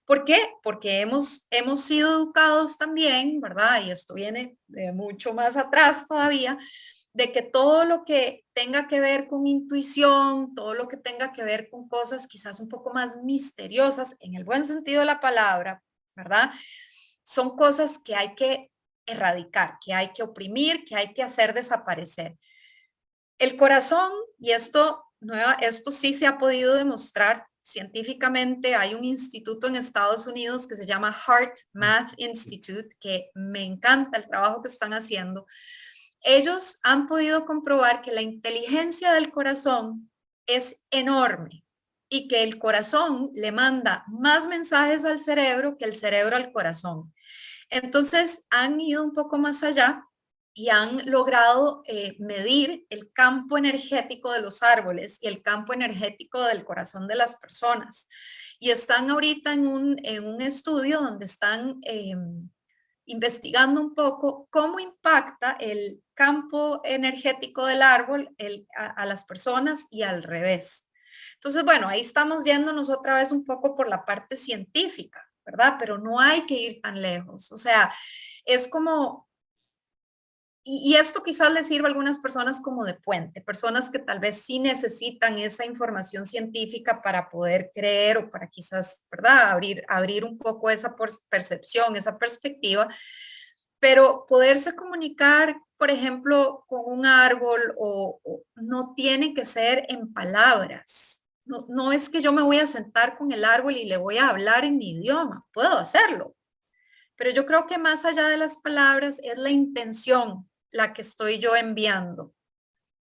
¿Por qué? Porque hemos sido educados también, ¿verdad? Y esto viene de mucho más atrás todavía, de que todo lo que tenga que ver con intuición, todo lo que tenga que ver con cosas quizás un poco más misteriosas, en el buen sentido de la palabra, ¿verdad? Son cosas que hay que erradicar, que hay que oprimir, que hay que hacer desaparecer. El corazón, y esto sí se ha podido demostrar científicamente, hay un instituto en Estados Unidos que se llama Heart Math Institute, que me encanta el trabajo que están haciendo. Ellos han podido comprobar que la inteligencia del corazón es enorme y que el corazón le manda más mensajes al cerebro que el cerebro al corazón. Entonces han ido un poco más allá y han logrado medir el campo energético de los árboles y el campo energético del corazón de las personas. Y están ahorita en un estudio donde están investigando un poco cómo impacta el campo energético del árbol a las personas y al revés. Entonces, bueno, ahí estamos yéndonos otra vez un poco por la parte científica, ¿verdad? Pero no hay que ir tan lejos. O sea, es como, y esto quizás les sirva a algunas personas como de puente, personas que tal vez sí necesitan esa información científica para poder creer o para quizás, ¿verdad? Abrir un poco esa percepción, esa perspectiva, pero poderse comunicar, por ejemplo, con un árbol o no tiene que ser en palabras. No es que yo me voy a sentar con el árbol y le voy a hablar en mi idioma, puedo hacerlo, pero yo creo que más allá de las palabras es la intención la que estoy yo enviando,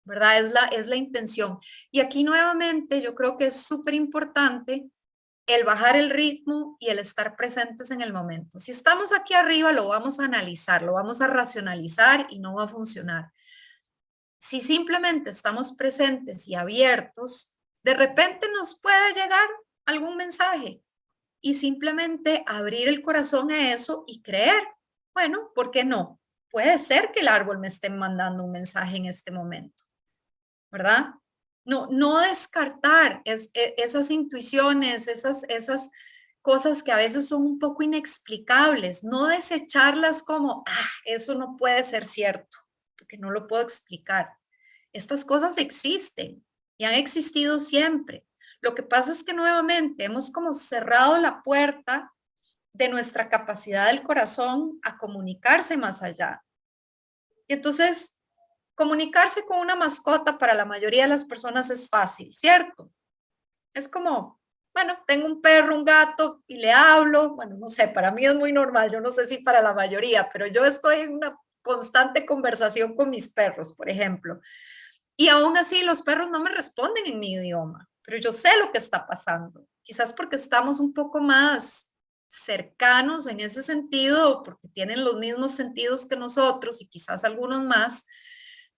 ¿verdad? Es la intención. Y aquí nuevamente yo creo que es súper importante el bajar el ritmo y el estar presentes en el momento. Si estamos aquí arriba, lo vamos a analizar, lo vamos a racionalizar y no va a funcionar. Si simplemente estamos presentes y abiertos, de repente nos puede llegar algún mensaje y simplemente abrir el corazón a eso y creer. Bueno, ¿por qué no? Puede ser que el árbol me esté mandando un mensaje en este momento, ¿verdad? No descartar esas intuiciones, esas cosas que a veces son un poco inexplicables, no desecharlas como, eso no puede ser cierto, porque no lo puedo explicar. Estas cosas existen y han existido siempre. Lo que pasa es que nuevamente hemos como cerrado la puerta de nuestra capacidad del corazón a comunicarse más allá. Y entonces comunicarse con una mascota para la mayoría de las personas es fácil, ¿cierto? Es como, bueno, tengo un perro, un gato y le hablo. Bueno, no sé, para mí es muy normal, yo no sé si para la mayoría, pero yo estoy en una constante conversación con mis perros, por ejemplo. Y aún así los perros no me responden en mi idioma, pero yo sé lo que está pasando. Quizás porque estamos un poco más cercanos en ese sentido, porque tienen los mismos sentidos que nosotros y quizás algunos más.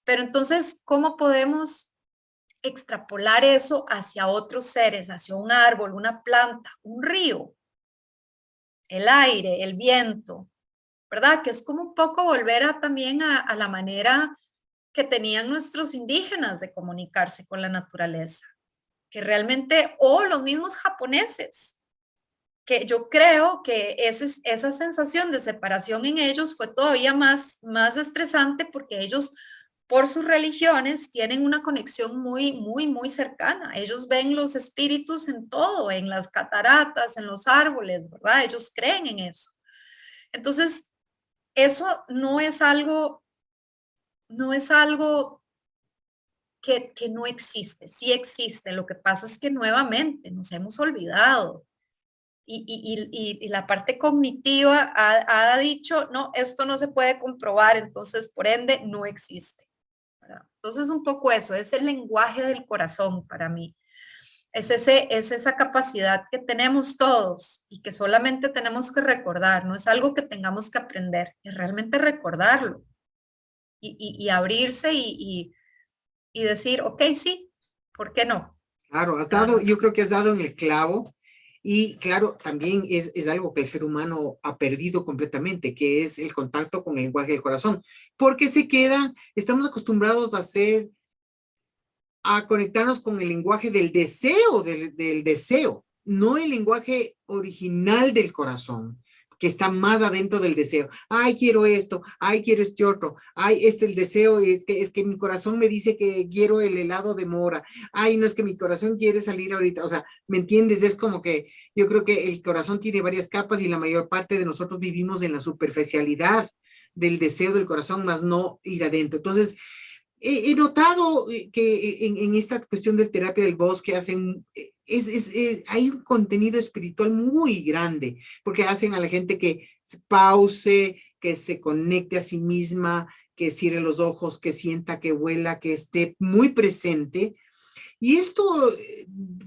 Pero entonces, ¿cómo podemos extrapolar eso hacia otros seres, hacia un árbol, una planta, un río, el aire, el viento, ¿verdad? Que es como un poco volver también a la manera que tenían nuestros indígenas de comunicarse con la naturaleza, que realmente, o los mismos japoneses, que yo creo que esa sensación de separación en ellos fue todavía más estresante porque ellos, por sus religiones, tienen una conexión muy cercana. Ellos ven los espíritus en todo, en las cataratas, en los árboles, ¿verdad? Ellos creen en eso. Entonces, eso no es algo que no existe, sí existe. Lo que pasa es que nuevamente nos hemos olvidado. Y la parte cognitiva ha dicho, no, esto no se puede comprobar, entonces por ende no existe, ¿verdad? Entonces un poco eso, es el lenguaje del corazón para mí. Es esa capacidad que tenemos todos y que solamente tenemos que recordar, no es algo que tengamos que aprender, es realmente recordarlo y abrirse y decir, ok, sí, ¿por qué no? Claro, ¿Verdad? yo creo que has dado en el clavo y claro, también es algo que el ser humano ha perdido completamente, que es el contacto con el lenguaje del corazón, porque estamos acostumbrados a conectarnos con el lenguaje del deseo, del deseo, no el lenguaje original del corazón, que está más adentro del deseo. Ay, quiero esto, ay, quiero este otro, ay, el deseo es que mi corazón me dice que quiero el helado de mora, ay, no es que mi corazón quiere salir ahorita, o sea, ¿me entiendes? Es como que yo creo que el corazón tiene varias capas y la mayor parte de nosotros vivimos en la superficialidad del deseo del corazón, más no ir adentro. Entonces, he notado que en esta cuestión del terapia del bosque hay un contenido espiritual muy grande, porque hacen a la gente que pause, que se conecte a sí misma, que cierre los ojos, que sienta que vuela, que esté muy presente. Y esto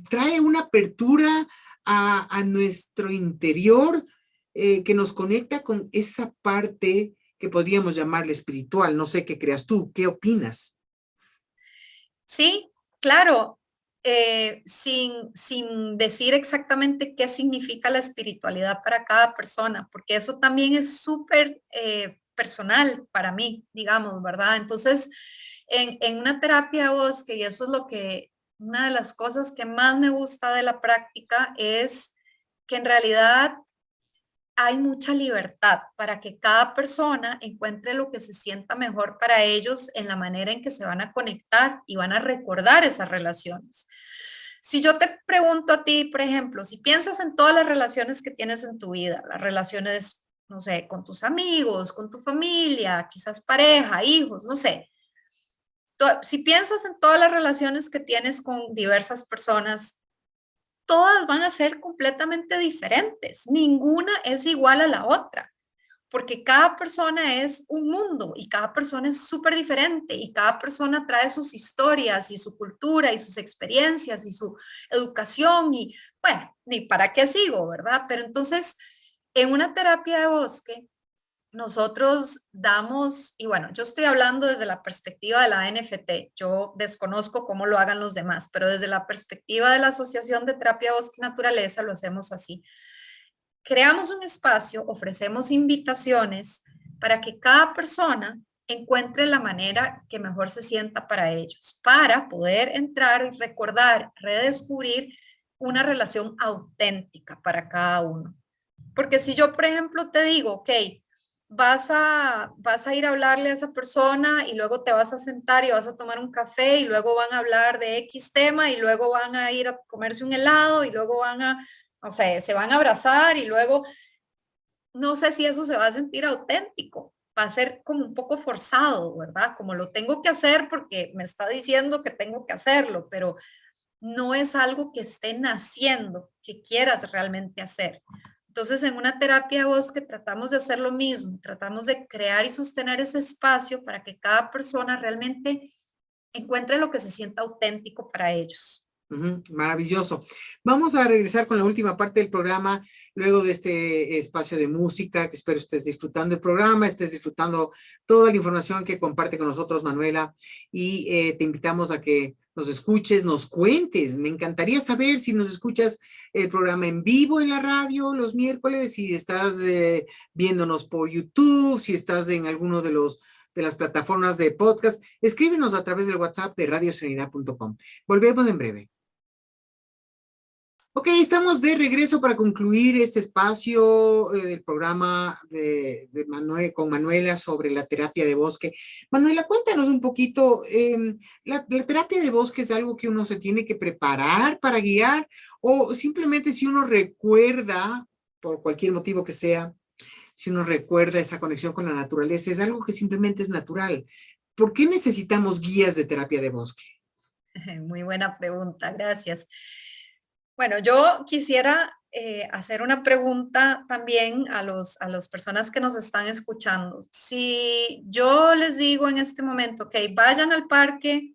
trae una apertura a nuestro interior que nos conecta con esa parte que podríamos llamarle espiritual. No sé qué creas tú, ¿qué opinas? Sí, claro, sin decir exactamente qué significa la espiritualidad para cada persona, porque eso también es súper personal para mí, digamos, ¿verdad? Entonces, en una terapia de bosque, y eso es una de las cosas que más me gusta de la práctica, es que en realidad hay mucha libertad para que cada persona encuentre lo que se sienta mejor para ellos en la manera en que se van a conectar y van a recordar esas relaciones. Si yo te pregunto a ti, por ejemplo, si piensas en todas las relaciones que tienes en tu vida, las relaciones, no sé, con tus amigos, con tu familia, quizás pareja, hijos, no sé, si piensas en todas las relaciones que tienes con diversas personas, todas van a ser completamente diferentes. Ninguna es igual a la otra, porque cada persona es un mundo y cada persona es súper diferente y cada persona trae sus historias y su cultura y sus experiencias y su educación y bueno, ni para qué sigo, ¿verdad? Pero entonces, en una terapia de bosque, nosotros damos, y bueno, yo estoy hablando desde la perspectiva de la NFT, yo desconozco cómo lo hagan los demás, pero desde la perspectiva de la Asociación de Terapia Bosque y Naturaleza lo hacemos así. Creamos un espacio, ofrecemos invitaciones para que cada persona encuentre la manera que mejor se sienta para ellos, para poder entrar y recordar, redescubrir una relación auténtica para cada uno. Porque si yo, por ejemplo, te digo, ok, vas a ir a hablarle a esa persona y luego te vas a sentar y vas a tomar un café y luego van a hablar de X tema y luego van a ir a comerse un helado y luego no sé, se van a abrazar y luego no sé si eso se va a sentir auténtico. va a ser como un poco forzado, ¿verdad? Como lo tengo que hacer porque me está diciendo que tengo que hacerlo, pero no es algo que esté naciendo, que quieras realmente hacer. Entonces, en una terapia de bosque tratamos de hacer lo mismo, tratamos de crear y sostener ese espacio para que cada persona realmente encuentre lo que se sienta auténtico para ellos. Maravilloso. Vamos a regresar con la última parte del programa, luego de este espacio de música, que espero estés disfrutando el programa, estés disfrutando toda la información que comparte con nosotros Manuela, y te invitamos a que nos escuches, nos cuentes. Me encantaría saber si nos escuchas el programa en vivo en la radio los miércoles, si estás viéndonos por YouTube, si estás en alguno de las plataformas de podcast. Escríbenos a través del WhatsApp de radioserenidad.com. Volvemos en breve. Ok, estamos de regreso para concluir este espacio del programa con Manuela sobre la terapia de bosque. Manuela, cuéntanos un poquito, la terapia de bosque es algo que uno se tiene que preparar para guiar, o simplemente si uno recuerda, por cualquier motivo que sea, si uno recuerda esa conexión con la naturaleza, es algo que simplemente es natural. ¿Por qué necesitamos guías de terapia de bosque? Muy buena pregunta, gracias. Bueno, yo quisiera hacer una pregunta también a las personas que nos están escuchando. Si yo les digo en este momento, ok, vayan al parque,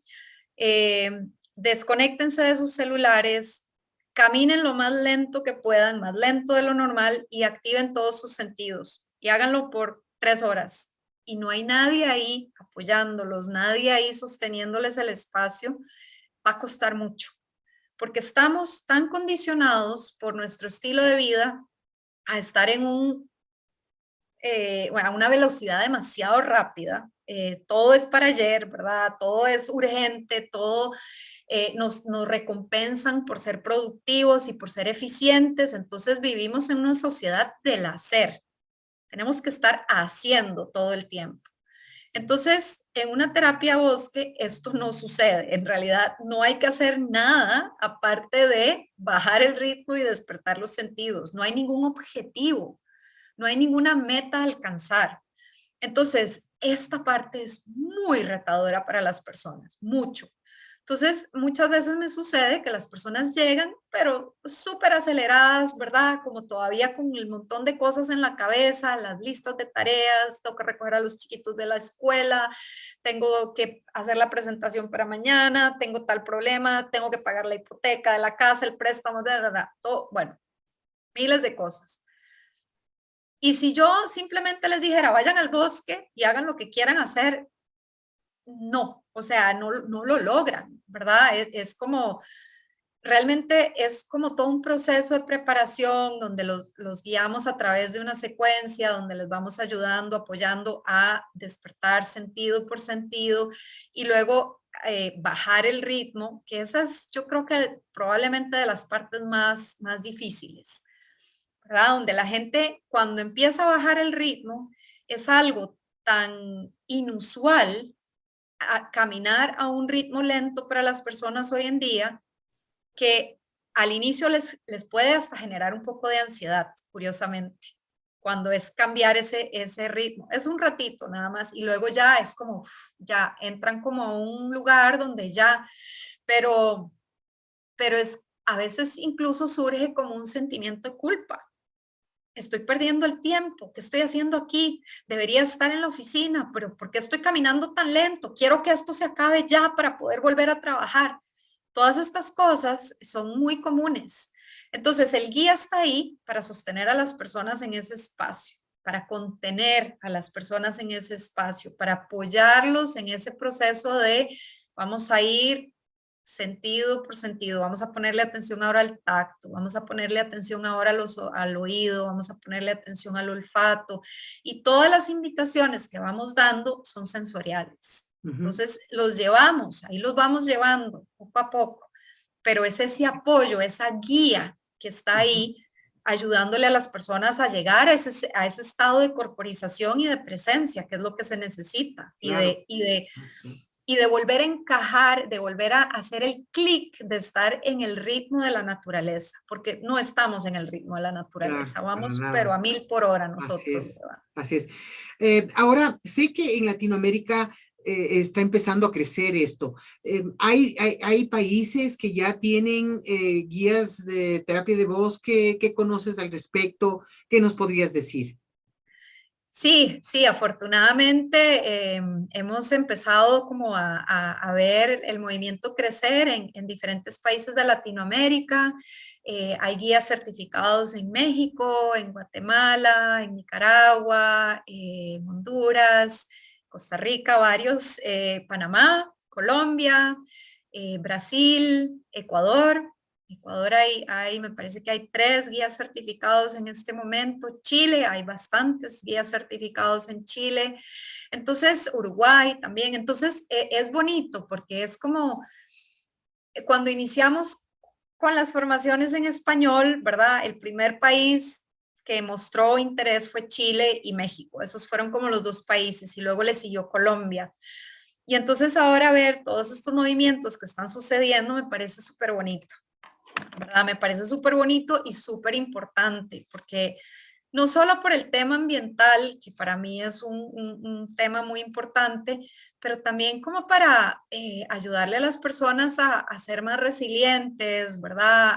desconéctense de sus celulares, caminen lo más lento que puedan, más lento de lo normal, y activen todos sus sentidos y háganlo por 3 horas. Y no hay nadie ahí apoyándolos, nadie ahí sosteniéndoles el espacio, va a costar mucho porque estamos tan condicionados por nuestro estilo de vida a estar en a una velocidad demasiado rápida. Todo es para ayer, ¿verdad? Todo es urgente, todo nos recompensan por ser productivos y por ser eficientes. Entonces vivimos en una sociedad del hacer. Tenemos que estar haciendo todo el tiempo. Entonces, en una terapia bosque esto no sucede. En realidad no hay que hacer nada aparte de bajar el ritmo y despertar los sentidos. No hay ningún objetivo, no hay ninguna meta a alcanzar. Entonces, esta parte es muy retadora para las personas, mucho. Entonces, muchas veces me sucede que las personas llegan, pero súper aceleradas, ¿verdad? Como todavía con el montón de cosas en la cabeza, las listas de tareas, tengo que recoger a los chiquitos de la escuela, tengo que hacer la presentación para mañana, tengo tal problema, tengo que pagar la hipoteca de la casa, el préstamo, todo, bueno, miles de cosas. Y si yo simplemente les dijera, vayan al bosque y hagan lo que quieran hacer, no, o sea, no lo logran, ¿verdad? Es como, realmente es como todo un proceso de preparación donde los guiamos a través de una secuencia, donde les vamos ayudando, apoyando a despertar sentido por sentido y luego bajar el ritmo, que esa es, yo creo que probablemente de las partes más difíciles, ¿verdad? Donde la gente cuando empieza a bajar el ritmo es algo tan inusual a caminar a un ritmo lento para las personas hoy en día que al inicio les puede hasta generar un poco de ansiedad, curiosamente, cuando es cambiar ese ritmo. Es un ratito nada más y luego ya es como, ya entran como a un lugar donde ya, pero es, a veces incluso surge como un sentimiento de culpa. Estoy perdiendo el tiempo, ¿qué estoy haciendo aquí? Debería estar en la oficina, pero ¿por qué estoy caminando tan lento? Quiero que esto se acabe ya para poder volver a trabajar. Todas estas cosas son muy comunes. Entonces, el guía está ahí para sostener a las personas en ese espacio, para contener a las personas en ese espacio, para apoyarlos en ese proceso de vamos a ir sentido por sentido, vamos a ponerle atención ahora al tacto, vamos a ponerle atención ahora al oído, vamos a ponerle atención al olfato y todas las invitaciones que vamos dando son sensoriales. Entonces los llevamos, ahí los vamos llevando poco a poco, pero es ese apoyo, esa guía que está ahí ayudándole a las personas a llegar a ese estado de corporización y de presencia, que es lo que se necesita, Claro. y de volver a encajar, de volver a hacer el clic, de estar en el ritmo de la naturaleza, porque no estamos en el ritmo de la Claro, naturaleza, para vamos pero nada. a 1000 por hora Así nosotros, es, ¿verdad? así es. Ahora, sé que en Latinoamérica está empezando a crecer esto. Hay países que ya tienen guías de terapia de bosque. ¿Qué conoces al respecto? ¿Qué nos podrías decir? Sí, sí, afortunadamente hemos empezado como a ver el movimiento crecer en diferentes países de Latinoamérica. Hay guías certificados en México, en Guatemala, en Nicaragua, en Honduras, Costa Rica, varios, Panamá, Colombia, Brasil, Ecuador. Ecuador me parece que hay 3 guías certificados en este momento. Chile, hay bastantes guías certificados en Chile. Entonces, Uruguay también. Entonces, es bonito porque es como cuando iniciamos con las formaciones en español, ¿verdad? El primer país que mostró interés fue Chile y México. Esos fueron como los 2 países y luego le siguió Colombia. Y entonces ahora ver todos estos movimientos que están sucediendo me parece súper bonito. ¿Verdad? Me parece súper bonito y súper importante, porque no solo por el tema ambiental, que para mí es un tema muy importante, pero también como para ayudarle a las personas a ser más resilientes, ¿verdad?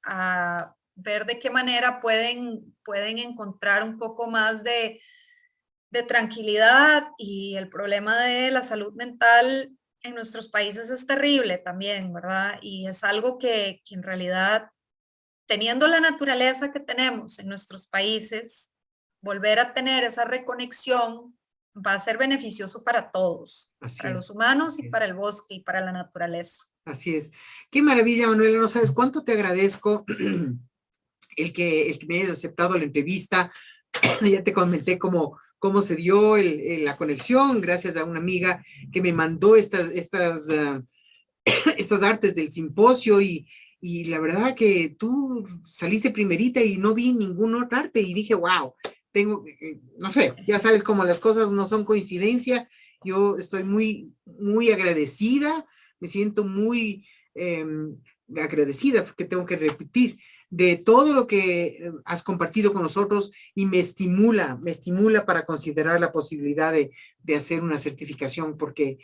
A ver de qué manera pueden encontrar un poco más de tranquilidad, y el problema de la salud mental en nuestros países es terrible también, ¿verdad? Y es algo que en realidad, teniendo la naturaleza que tenemos en nuestros países, volver a tener esa reconexión va a ser beneficioso para todos, Así para es, los humanos y así es. para el bosque y para la naturaleza. Así es. Qué maravilla, Manuela. No sabes cuánto te agradezco el que me hayas aceptado la entrevista. Ya te comenté cómo se dio la conexión, gracias a una amiga que me mandó estas artes del simposio, y la verdad que tú saliste primerita y no vi ningún otro arte y dije, wow, no sé, ya sabes cómo las cosas no son coincidencia. Yo estoy muy, muy agradecida, me siento muy eh, agradecida, que tengo que repetir, de todo lo que has compartido con nosotros, y me estimula para considerar la posibilidad de hacer una certificación, porque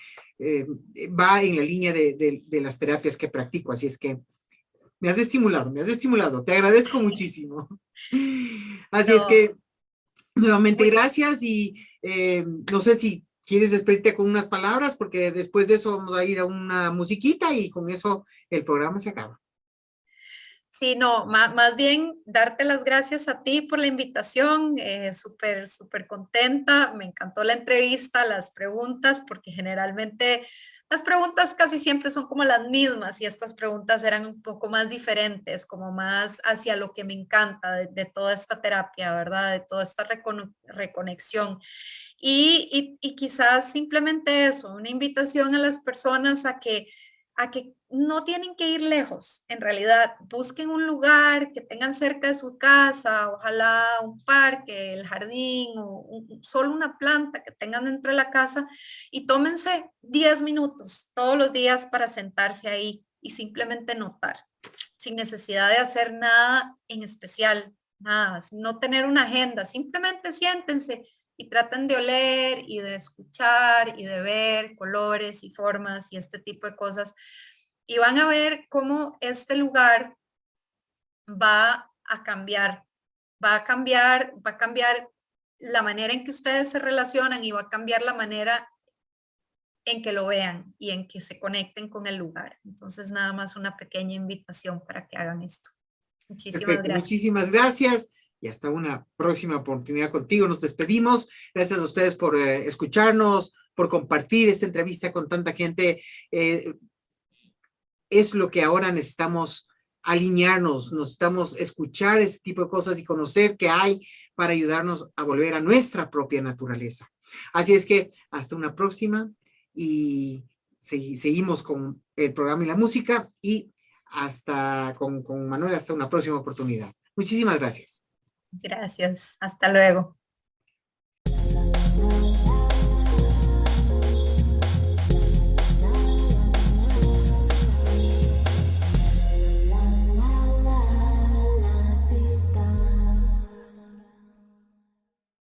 va en la línea de las terapias que practico. Así es que me has estimulado, te agradezco muchísimo. Así es No, que nuevamente muy, gracias, y no sé si quieres despedirte con unas palabras, porque después de eso vamos a ir a una musiquita y con eso el programa se acaba. sí, no, más bien darte las gracias a ti por la invitación, súper, súper contenta, me encantó la entrevista, las preguntas, porque generalmente las preguntas casi siempre son como las mismas, y estas preguntas eran un poco más diferentes, como más hacia lo que me encanta de toda esta terapia, ¿verdad? De toda esta reconexión. Y quizás simplemente eso, una invitación a las personas a que no tienen que ir lejos, en realidad, busquen un lugar que tengan cerca de su casa, ojalá un parque, el jardín, o solo una planta que tengan dentro de la casa, y tómense 10 minutos todos los días para sentarse ahí y simplemente notar, sin necesidad de hacer nada en especial, nada, no tener una agenda, simplemente siéntense y traten de oler y de escuchar y de ver colores y formas y este tipo de cosas. Y van a ver cómo este lugar va a cambiar, va a cambiar la manera en que ustedes se relacionan, y va a cambiar la manera en que lo vean y en que se conecten con el lugar. Entonces, nada más una pequeña invitación para que hagan esto. Muchísimas Perfecto, gracias. muchísimas gracias y hasta una próxima oportunidad contigo. Nos despedimos. Gracias a ustedes por escucharnos, por compartir esta entrevista con tanta gente. Es lo que ahora necesitamos, alinearnos, necesitamos escuchar este tipo de cosas y conocer qué hay para ayudarnos a volver a nuestra propia naturaleza. Así es que hasta una próxima, y seguimos con el programa y la música, y hasta con Manuel, hasta una próxima oportunidad. Muchísimas gracias. Gracias. Hasta luego.